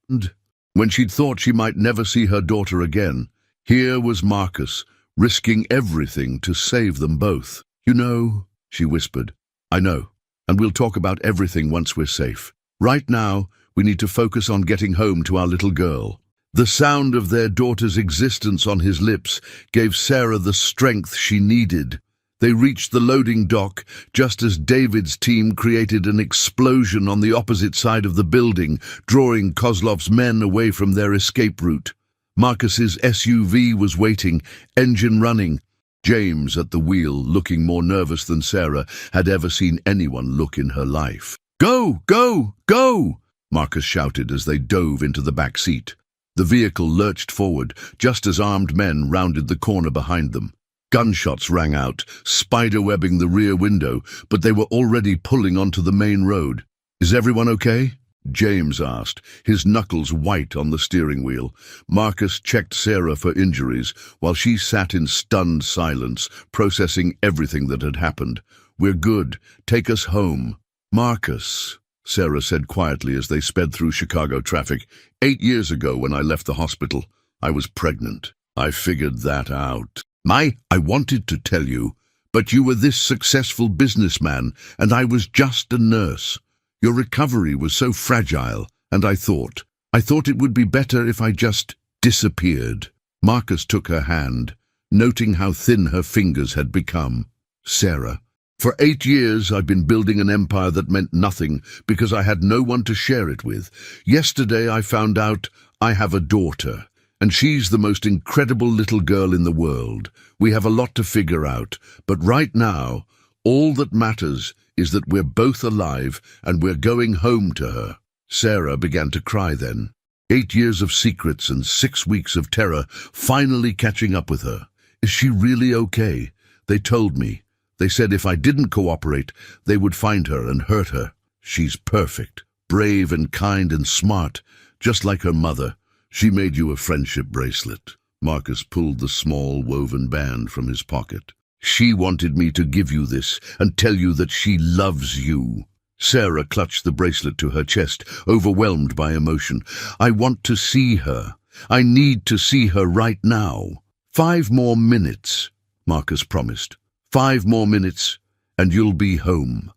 [SPEAKER 1] when she'd thought she might never see her daughter again, here was Marcus, risking everything to save them both. "You know," she whispered. "I know, and we'll talk about everything once we're safe. Right now, we need to focus on getting home to our little girl." The sound of their daughter's existence on his lips gave Sarah the strength she needed. They reached the loading dock just as David's team created an explosion on the opposite side of the building, drawing Kozlov's men away from their escape route. Marcus's SUV was waiting, engine running. James at the wheel, looking more nervous than Sarah had ever seen anyone look in her life. "Go, go, go!" Marcus shouted as they dove into the back seat. The vehicle lurched forward just as armed men rounded the corner behind them. Gunshots rang out, spiderwebbing the rear window, but they were already pulling onto the main road. "Is everyone okay?" James asked, his knuckles white on the steering wheel. Marcus checked Sarah for injuries, while she sat in stunned silence, processing everything that had happened. "We're good. Take us home." "Marcus," Sarah said quietly as they sped through Chicago traffic, 8 years ago when I left the hospital, I was pregnant. I figured that out. I wanted to tell you, but you were this successful businessman, and I was just a nurse. Your recovery was so fragile, and I thought it would be better if I just disappeared." Marcus took her hand, noting how thin her fingers had become. "Sarah, for 8 years I've been building an empire that meant nothing because I had no one to share it with. Yesterday I found out I have a daughter, and she's the most incredible little girl in the world. We have a lot to figure out, but right now, all that matters is that we're both alive and we're going home to her." Sarah began to cry then. 8 years of secrets and 6 weeks of terror finally catching up with her. "Is she really okay?" "They told me. They said if I didn't cooperate, they would find her and hurt her. She's perfect, brave and kind and smart, just like her mother. She made you a friendship bracelet." Marcus pulled the small woven band from his pocket. "She wanted me to give you this and tell you that she loves you." Sarah clutched the bracelet to her chest, overwhelmed by emotion. "I want to see her. I need to see her right now." 5 more minutes, Marcus promised. 5 more minutes, and you'll be home."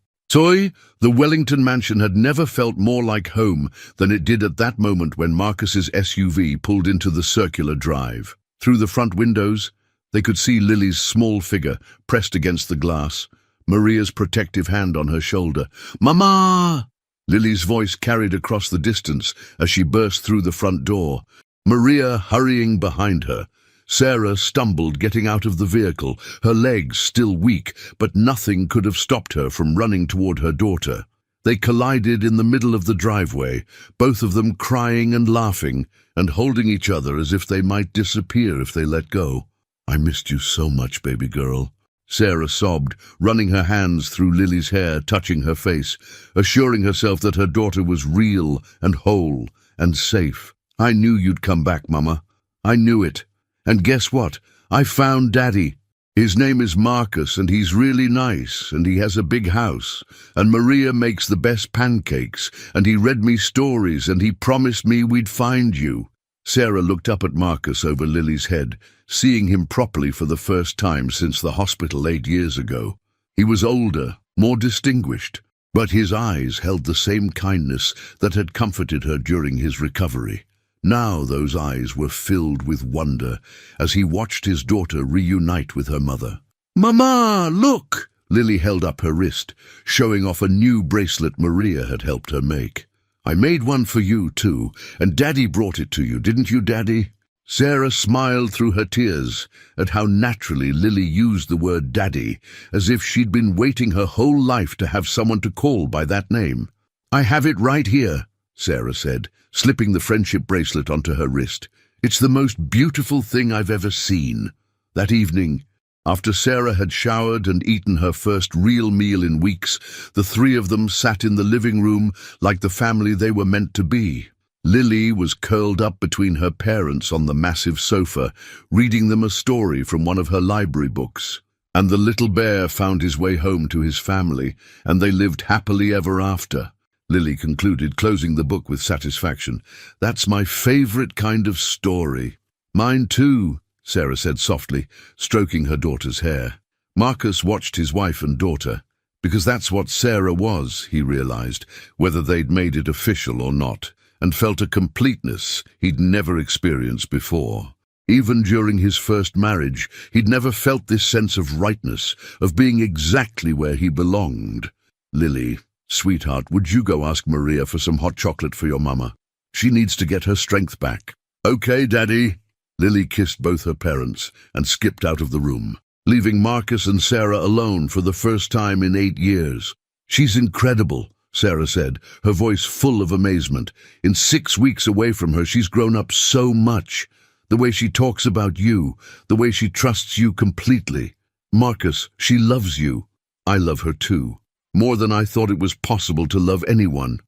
[SPEAKER 1] The Wellington mansion had never felt more like home than it did at that moment when Marcus's SUV pulled into the circular drive. Through the front windows, they could see Lily's small figure pressed against the glass, Maria's protective hand on her shoulder. "Mama!" Lily's voice carried across the distance as she burst through the front door, Maria hurrying behind her. Sarah stumbled getting out of the vehicle, her legs still weak, but nothing could have stopped her from running toward her daughter. They collided in the middle of the driveway, both of them crying and laughing, and holding each other as if they might disappear if they let go. "I missed you so much, baby girl," Sarah sobbed, running her hands through Lily's hair, touching her face, assuring herself that her daughter was real and whole and safe. "I knew you'd come back, Mama. I knew it. And guess what? I found Daddy. His name is Marcus, and he's really nice, and he has a big house, and Maria makes the best pancakes, and he read me stories, and he promised me we'd find you." Sarah looked up at Marcus over Lily's head, seeing him properly for the first time since the hospital 8 years ago. He was older, more distinguished, but his eyes held the same kindness that had comforted her during his recovery. Now those eyes were filled with wonder as he watched his daughter reunite with her mother. "Mama, look!" Lily held up her wrist, showing off a new bracelet Maria had helped her make. "I made one for you, too, and Daddy brought it to you, didn't you, Daddy?" Sarah smiled through her tears at how naturally Lily used the word Daddy, as if she'd been waiting her whole life to have someone to call by that name. "I have it right here," Sarah said, slipping the friendship bracelet onto her wrist. "It's the most beautiful thing I've ever seen." That evening, after Sarah had showered and eaten her first real meal in weeks, the 3 of them sat in the living room like the family they were meant to be. Lily was curled up between her parents on the massive sofa, reading them a story from one of her library books. And the little bear found his way home to his family, and they lived happily ever after. Lily concluded, closing the book with satisfaction. "That's my favorite kind of story." "Mine too," Sarah said softly, stroking her daughter's hair. Marcus watched his wife and daughter, because that's what Sarah was, he realized, whether they'd made it official or not, and felt a completeness he'd never experienced before. Even during his first marriage, he'd never felt this sense of rightness, of being exactly where he belonged. "Lily, sweetheart, would you go ask Maria for some hot chocolate for your mama? She needs to get her strength back." "Okay, Daddy." Lily kissed both her parents and skipped out of the room, leaving Marcus and Sarah alone for the first time in 8 years. "She's incredible," Sarah said, her voice full of amazement. "In 6 weeks away from her, she's grown up so much. The way she talks about you, the way she trusts you completely. Marcus, she loves you. I love her too. More than I thought it was possible to love anyone."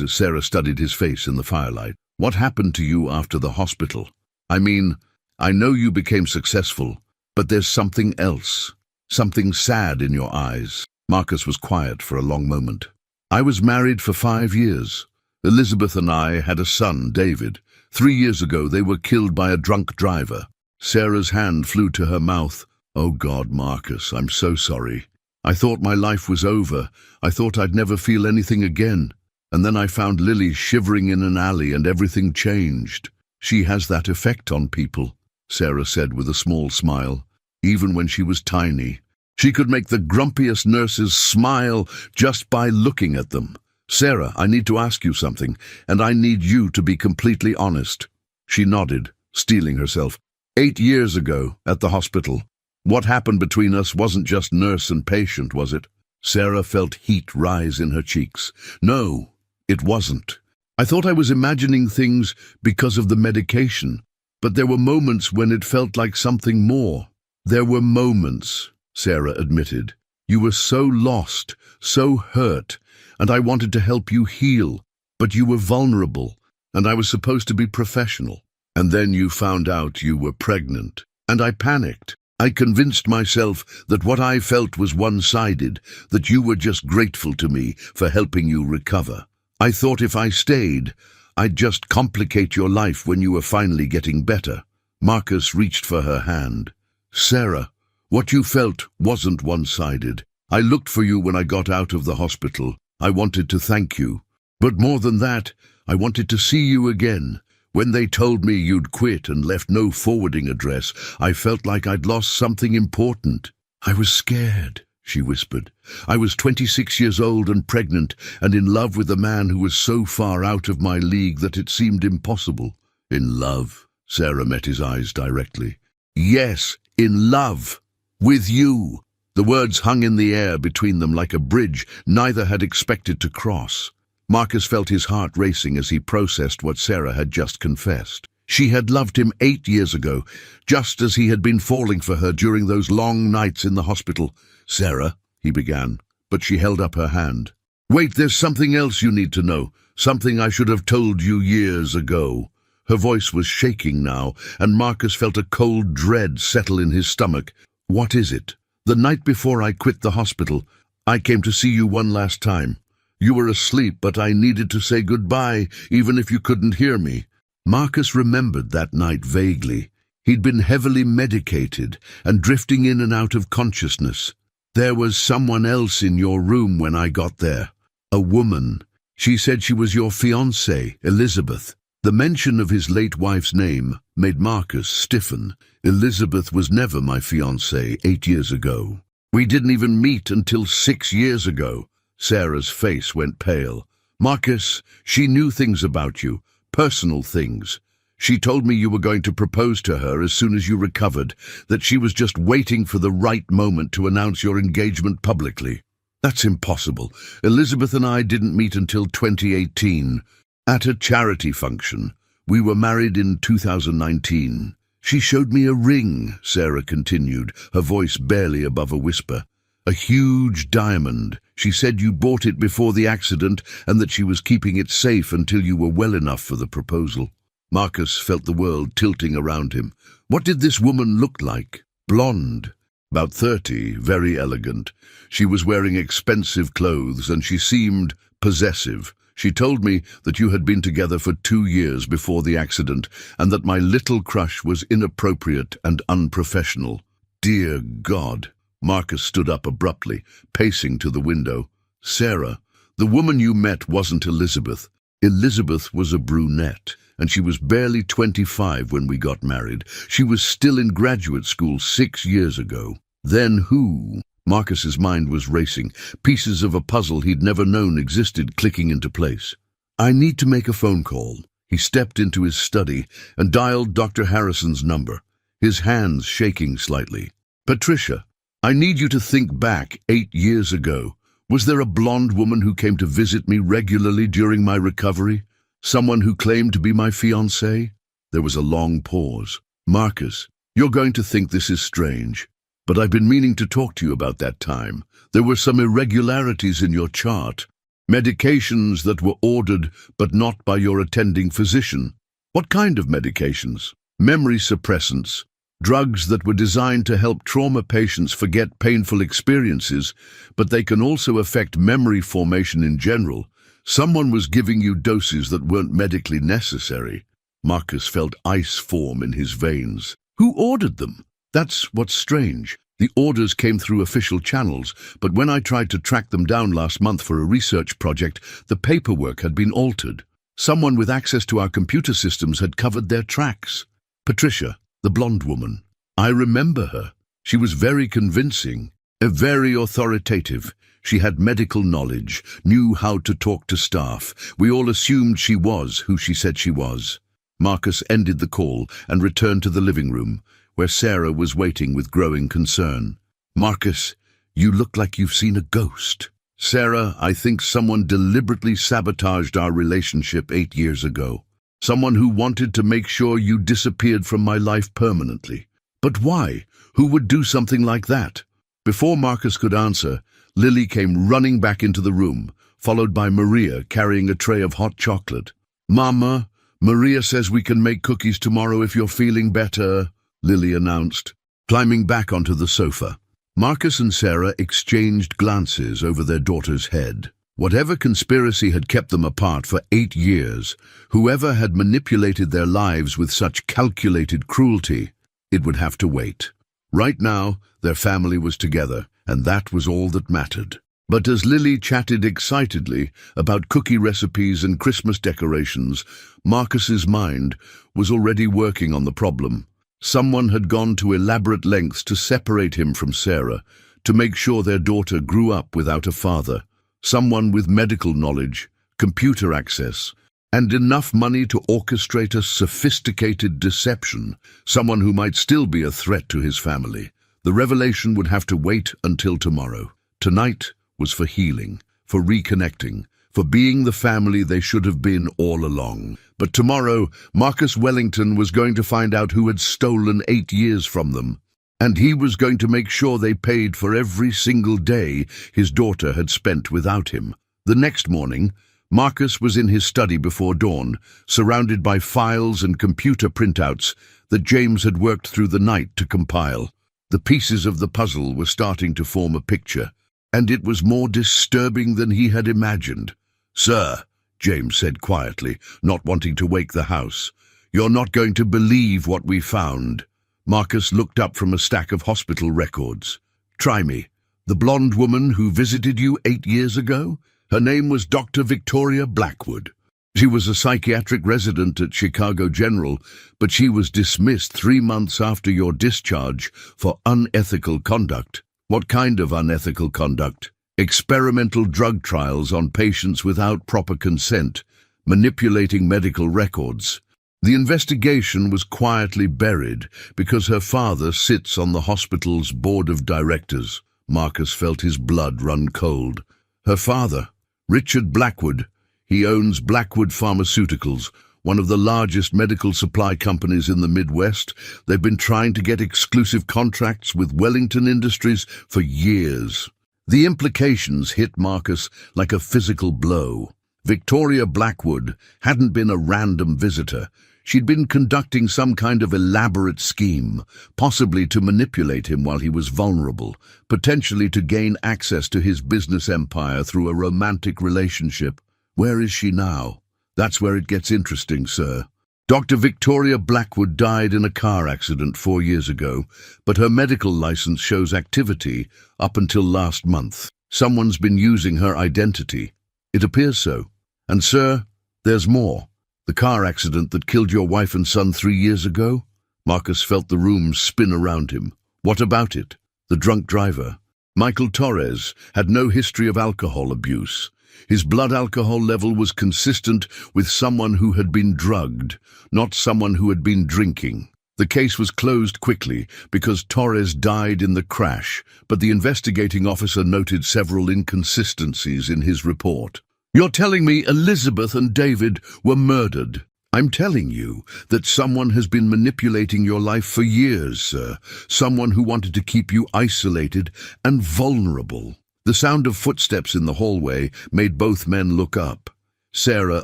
[SPEAKER 1] Sarah studied his face in the firelight. "What happened to you after the hospital? I mean, I know you became successful, but there's something else. Something sad in your eyes." Marcus was quiet for a long moment. "I was married for 5 years. Elizabeth and I had a son, David. 3 years ago, they were killed by a drunk driver." Sarah's hand flew to her mouth. "Oh God, Marcus, I'm so sorry. I thought my life was over. I thought I'd never feel anything again. And then I found Lily shivering in an alley and everything changed." "She has that effect on people," Sarah said with a small smile. "Even when she was tiny, she could make the grumpiest nurses smile just by looking at them. Sarah, I need to ask you something, and I need you to be completely honest." She nodded, steeling herself. 8 years ago, at the hospital, what happened between us wasn't just nurse and patient, was it?" Sarah felt heat rise in her cheeks. "No, it wasn't. I thought I was imagining things because of the medication, but there were moments when it felt like something more." "There were moments," Sarah admitted. "You were so lost, so hurt, and I wanted to help you heal, but you were vulnerable, and I was supposed to be professional. And then you found out you were pregnant, and I panicked. I convinced myself that what I felt was one-sided, that you were just grateful to me for helping you recover. I thought if I stayed, I'd just complicate your life when you were finally getting better." Marcus reached for her hand. "Sarah, what you felt wasn't one-sided. I looked for you when I got out of the hospital. I wanted to thank you. But more than that, I wanted to see you again. When they told me you'd quit and left no forwarding address, I felt like I'd lost something important. I was scared," she whispered. "I was 26 years old and pregnant, and in love with a man who was so far out of my league that it seemed impossible." "In love?" Sarah met his eyes directly. "Yes, in love. With you." The words hung in the air between them like a bridge neither had expected to cross. Marcus felt his heart racing as he processed what Sarah had just confessed. She had loved him 8 years ago, just as he had been falling for her during those long nights in the hospital. "Sarah," he began, but she held up her hand. "Wait, there's something else you need to know, something I should have told you years ago." Her voice was shaking now, and Marcus felt a cold dread settle in his stomach. "What is it?" "The night before I quit the hospital, I came to see you one last time. You were asleep, but I needed to say goodbye, even if you couldn't hear me." Marcus remembered that night vaguely. He'd been heavily medicated and drifting in and out of consciousness. "There was someone else in your room when I got there. A woman. She said she was your fiancée, Elizabeth." The mention of his late wife's name made Marcus stiffen. "Elizabeth was never my fiancée 8 years ago. We didn't even meet until 6 years ago." Sarah's face went pale. "Marcus, she knew things about you, personal things. She told me you were going to propose to her as soon as you recovered, that she was just waiting for the right moment to announce your engagement publicly." "That's impossible. Elizabeth and I didn't meet until 2018. At a charity function. We were married in 2019. She showed me a ring," Sarah continued, her voice barely above a whisper. "A huge diamond. She said you bought it before the accident and that she was keeping it safe until you were well enough for the proposal." Marcus felt the world tilting around him. What did this woman look like? Blonde. About 30, very elegant. She was wearing expensive clothes and she seemed possessive. "She told me that you had been together for 2 years before the accident and that my little crush was inappropriate and unprofessional." Dear God! Marcus stood up abruptly, pacing to the window. "Sarah, the woman you met wasn't Elizabeth. Elizabeth was a brunette, and she was barely 25 when we got married. She was still in graduate school 6 years ago. Then who? Marcus's mind was racing, pieces of a puzzle he'd never known existed clicking into place. I need to make a phone call. He stepped into his study and dialed Dr. Harrison's number, his hands shaking slightly. Patricia, I need you to think back 8 years ago. Was there a blonde woman who came to visit me regularly during my recovery? Someone who claimed to be my fiancée? There was a long pause. Marcus, you're going to think this is strange, but I've been meaning to talk to you about that time. There were some irregularities in your chart. Medications that were ordered but not by your attending physician. What kind of medications? Memory suppressants. Drugs that were designed to help trauma patients forget painful experiences, but they can also affect memory formation in general. Someone was giving you doses that weren't medically necessary. Marcus felt ice form in his veins. Who ordered them? That's what's strange. The orders came through official channels, but when I tried to track them down last month for a research project, the paperwork had been altered. Someone with access to our computer systems had covered their tracks. Patricia, the blonde woman. I remember her. She was very convincing, very authoritative. She had medical knowledge, knew how to talk to staff. We all assumed she was who she said she was. Marcus ended the call and returned to the living room, where Sarah was waiting with growing concern. Marcus, you look like you've seen a ghost. Sarah, I think someone deliberately sabotaged our relationship 8 years ago. Someone who wanted to make sure you disappeared from my life permanently. But why? Who would do something like that? Before Marcus could answer, Lily came running back into the room, followed by Maria carrying a tray of hot chocolate. Mama, Maria says we can make cookies tomorrow if you're feeling better, Lily announced, climbing back onto the sofa. Marcus and Sarah exchanged glances over their daughter's head. Whatever conspiracy had kept them apart for 8 years, whoever had manipulated their lives with such calculated cruelty, it would have to wait. Right now, their family was together, and that was all that mattered. But as Lily chatted excitedly about cookie recipes and Christmas decorations, Marcus's mind was already working on the problem. Someone had gone to elaborate lengths to separate him from Sarah, to make sure their daughter grew up without a father. Someone with medical knowledge, computer access, and enough money to orchestrate a sophisticated deception, someone who might still be a threat to his family. The revelation would have to wait until tomorrow. Tonight was for healing, for reconnecting, for being the family they should have been all along. But tomorrow, Marcus Wellington was going to find out who had stolen 8 years from them. And he was going to make sure they paid for every single day his daughter had spent without him. The next morning, Marcus was in his study before dawn, surrounded by files and computer printouts that James had worked through the night to compile. The pieces of the puzzle were starting to form a picture, and it was more disturbing than he had imagined. "Sir," James said quietly, not wanting to wake the house, "you're not going to believe what we found." Marcus looked up from a stack of hospital records. "Try me. The blonde woman who visited you 8 years ago? Her name was Dr. Victoria Blackwood. She was a psychiatric resident at Chicago General, but she was dismissed 3 months after your discharge for unethical conduct." "What kind of unethical conduct?" "Experimental drug trials on patients without proper consent, manipulating medical records. The investigation was quietly buried because her father sits on the hospital's board of directors." Marcus felt his blood run cold. "Her father? Richard Blackwood. He owns Blackwood Pharmaceuticals, one of the largest medical supply companies in the Midwest. They've been trying to get exclusive contracts with Wellington Industries for years." The implications hit Marcus like a physical blow. Victoria Blackwood hadn't been a random visitor. She'd been conducting some kind of elaborate scheme, possibly to manipulate him while he was vulnerable, potentially to gain access to his business empire through a romantic relationship. Where is she now? That's where it gets interesting, sir. Dr. Victoria Blackwood died in a car accident 4 years ago, but her medical license shows activity up until last month. Someone's been using her identity. It appears so. And, sir, There's more. The car accident that killed your wife and son 3 years ago? Marcus felt the room spin around him. What about it? The drunk driver. Michael Torres had no history of alcohol abuse. His blood alcohol level was consistent with someone who had been drugged, not someone who had been drinking. The case was closed quickly because Torres died in the crash, but the investigating officer noted several inconsistencies in his report. You're telling me Elizabeth and David were murdered? I'm telling you that someone has been manipulating your life for years, sir. Someone who wanted to keep you isolated and vulnerable. The sound of footsteps in the hallway made both men look up. Sarah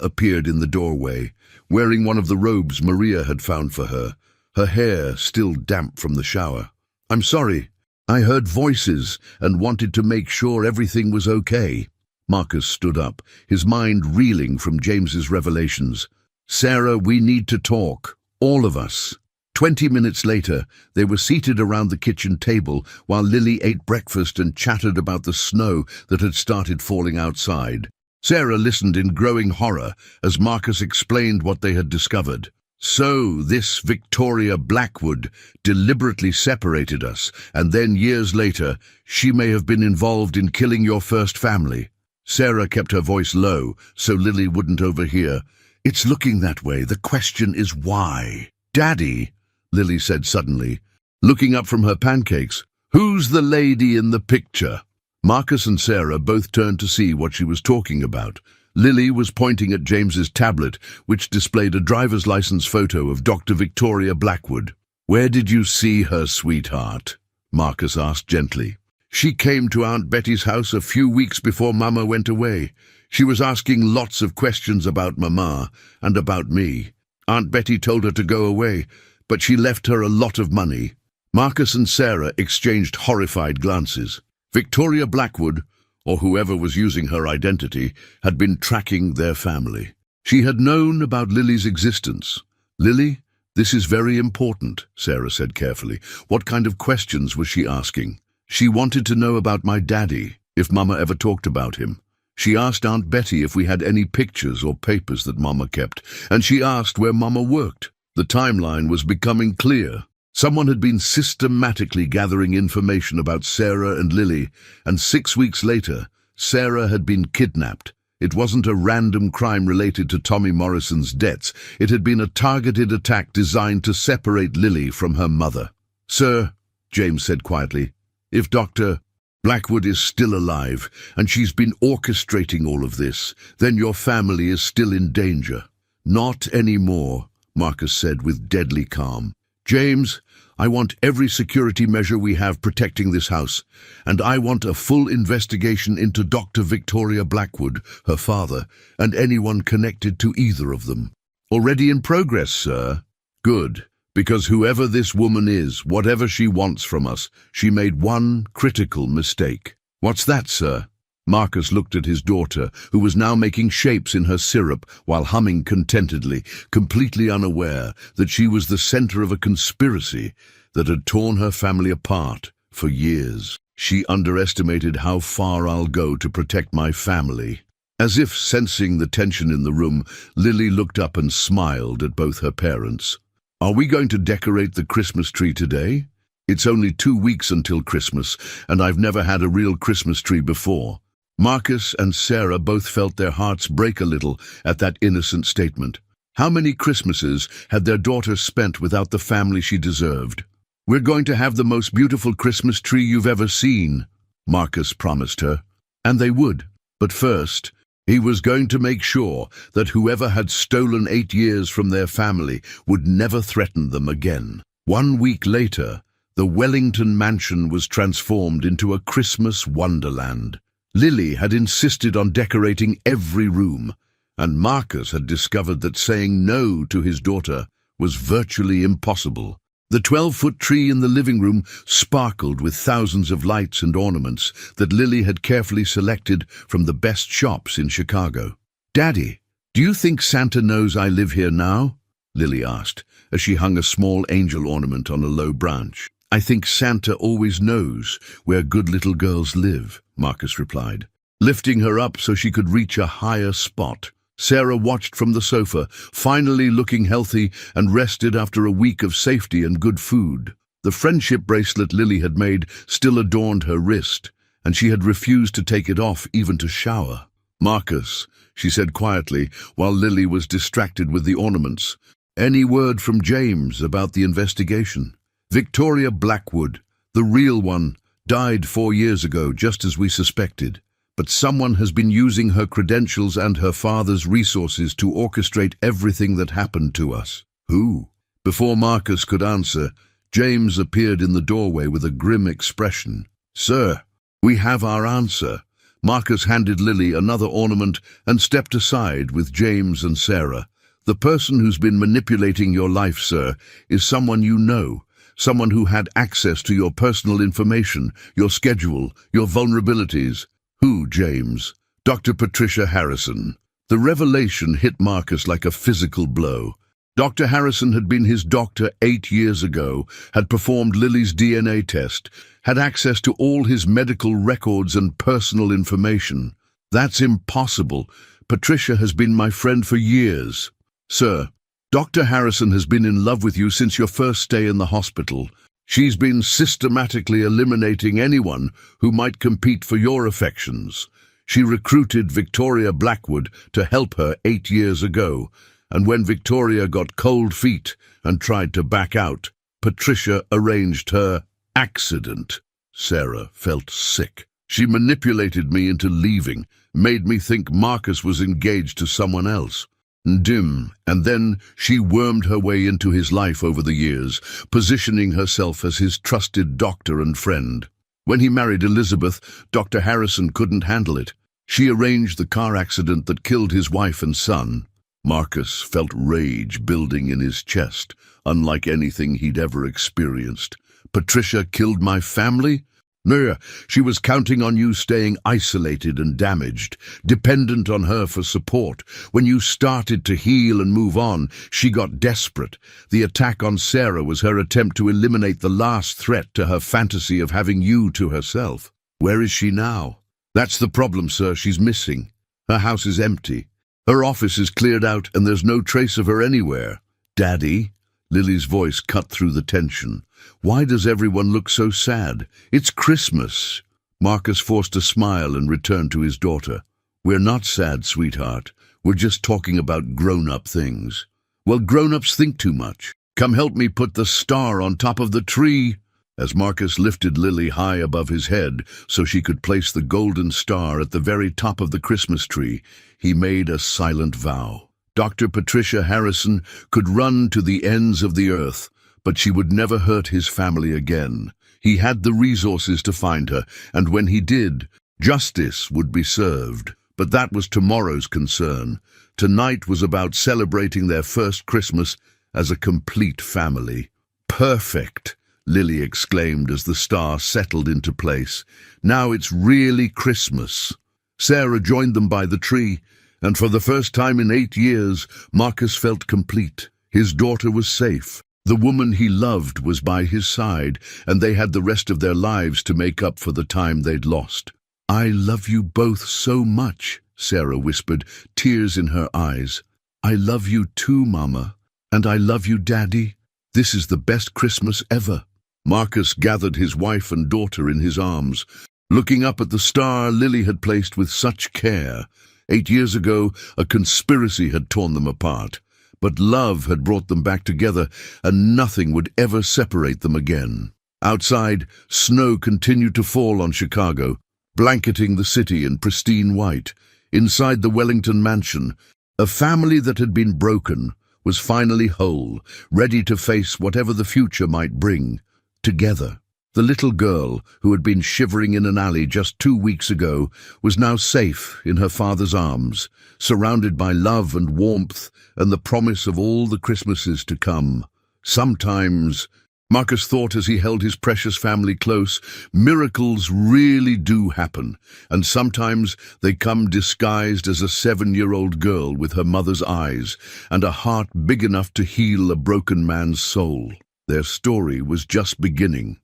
[SPEAKER 1] appeared in the doorway, wearing one of the robes Maria had found for her, her hair still damp from the shower. I'm sorry. I heard voices and wanted to make sure everything was okay. Marcus stood up, his mind reeling from James's revelations. Sarah, we need to talk. All of us. 20 minutes later, they were seated around the kitchen table while Lily ate breakfast and chattered about the snow that had started falling outside. Sarah listened in growing horror as Marcus explained what they had discovered. So this Victoria Blackwood deliberately separated us, and then years later, she may have been involved in killing your first family. Sarah kept her voice low so Lily wouldn't overhear. It's looking that way. The question is why? Daddy, Lily said suddenly, looking up from her pancakes. Who's the lady in the picture? Marcus and Sarah both turned to see what she was talking about. Lily was pointing at James's tablet, which displayed a driver's license photo of Dr. Victoria Blackwood. Where did you see her, sweetheart? Marcus asked gently. She came to Aunt Betty's house a few weeks before Mama went away. She was asking lots of questions about Mama and about me. Aunt Betty told her to go away, but she left her a lot of money. Marcus and Sarah exchanged horrified glances. Victoria Blackwood, or whoever was using her identity, had been tracking their family. She had known about Lily's existence. Lily, this is very important, Sarah said carefully. What kind of questions was she asking? She wanted to know about my daddy, if Mama ever talked about him. She asked Aunt Betty if we had any pictures or papers that Mama kept, and she asked where Mama worked. The timeline was becoming clear. Someone had been systematically gathering information about Sarah and Lily, and 6 weeks later, Sarah had been kidnapped. It wasn't a random crime related to Tommy Morrison's debts. It had been a targeted attack designed to separate Lily from her mother. Sir, James said quietly, if Dr. Blackwood is still alive, and she's been orchestrating all of this, then your family is still in danger. Not anymore, Marcus said with deadly calm. James, I want every security measure we have protecting this house, and I want a full investigation into Dr. Victoria Blackwood, her father, and anyone connected to either of them. Already in progress, sir. Good. Because whoever this woman is, whatever she wants from us, she made one critical mistake. What's that, sir? Marcus looked at his daughter, who was now making shapes in her syrup while humming contentedly, completely unaware that she was the center of a conspiracy that had torn her family apart for years. She underestimated how far I'll go to protect my family. As if sensing the tension in the room, Lily looked up and smiled at both her parents. Are we going to decorate the Christmas tree today? It's only 2 weeks until Christmas, and I've never had a real Christmas tree before. Marcus and Sarah both felt their hearts break a little at that innocent statement. How many Christmases had their daughter spent without the family she deserved? We're going to have the most beautiful Christmas tree you've ever seen, Marcus promised her. And they would. But first, he was going to make sure that whoever had stolen 8 years from their family would never threaten them again. 1 week later, the Wellington mansion was transformed into a Christmas wonderland. Lily had insisted on decorating every room, and Marcus had discovered that saying no to his daughter was virtually impossible. The 12-foot tree in the living room sparkled with thousands of lights and ornaments that Lily had carefully selected from the best shops in Chicago. Daddy, do you think Santa knows I live here now? Lily asked, as she hung a small angel ornament on a low branch. I think Santa always knows where good little girls live, Marcus replied, lifting her up so she could reach a higher spot. Sarah watched from the sofa, finally looking healthy and rested after a week of safety and good food. The friendship bracelet Lily had made still adorned her wrist, and she had refused to take it off even to shower. "Marcus," she said quietly, while Lily was distracted with the ornaments. "Any word from James about the investigation?" "Victoria Blackwood, the real one, died 4 years ago, just as we suspected. But someone has been using her credentials and her father's resources to orchestrate everything that happened to us." "Who?" Before Marcus could answer, James appeared in the doorway with a grim expression. "Sir, we have our answer." Marcus handed Lily another ornament and stepped aside with James and Sarah. "The person who's been manipulating your life, sir, is someone you know, someone who had access to your personal information, your schedule, your vulnerabilities." "Who, James?" "Dr. Patricia Harrison." The revelation hit Marcus like a physical blow. Dr. Harrison had been his doctor 8 years ago, had performed Lily's DNA test, had access to all his medical records and personal information. "That's impossible. Patricia has been my friend for years." "Sir, Dr. Harrison has been in love with you since your first stay in the hospital. She's been systematically eliminating anyone who might compete for your affections. She recruited Victoria Blackwood to help her 8 years ago, and when Victoria got cold feet and tried to back out, Patricia arranged her accident." Sarah felt sick. "She manipulated me into leaving, made me think Marcus was engaged to someone else. And then she wormed her way into his life over the years, positioning herself as his trusted doctor and friend. When he married Elizabeth, Dr. Harrison couldn't handle it. She arranged the car accident that killed his wife and son." Marcus felt rage building in his chest, unlike anything he'd ever experienced. "Patricia killed my family?" "No, she was counting on you staying isolated and damaged, dependent on her for support. When you started to heal and move on, she got desperate. The attack on Sarah was her attempt to eliminate the last threat to her fantasy of having you to herself." "Where is she now?" "That's the problem, sir. She's missing. Her house is empty. Her office is cleared out and there's no trace of her anywhere." "Daddy?" Lily's voice cut through the tension. "Why does everyone look so sad? It's Christmas." Marcus forced a smile and returned to his daughter. "We're not sad, sweetheart. We're just talking about grown-up things." "Well, grown-ups think too much. Come help me put the star on top of the tree." As Marcus lifted Lily high above his head so she could place the golden star at the very top of the Christmas tree, he made a silent vow. Dr. Patricia Harrison could run to the ends of the earth, but she would never hurt his family again. He had the resources to find her, and when he did, justice would be served. But that was tomorrow's concern. Tonight was about celebrating their first Christmas as a complete family. "Perfect!" Lily exclaimed as the star settled into place. "Now it's really Christmas." Sarah joined them by the tree, and for the first time in 8 years, Marcus felt complete. His daughter was safe. The woman he loved was by his side, and they had the rest of their lives to make up for the time they'd lost. "I love you both so much," Sarah whispered, tears in her eyes. "I love you too, Mama. And I love you, Daddy. This is the best Christmas ever." Marcus gathered his wife and daughter in his arms, looking up at the star Lily had placed with such care. 8 years ago, a conspiracy had torn them apart, but love had brought them back together, and nothing would ever separate them again. Outside, snow continued to fall on Chicago, blanketing the city in pristine white. Inside the Wellington mansion, a family that had been broken was finally whole, ready to face whatever the future might bring. Together. The little girl, who had been shivering in an alley just 2 weeks ago, was now safe in her father's arms, surrounded by love and warmth and the promise of all the Christmases to come. Sometimes, Marcus thought as he held his precious family close, miracles really do happen, and sometimes they come disguised as a 7-year-old girl with her mother's eyes and a heart big enough to heal a broken man's soul. Their story was just beginning.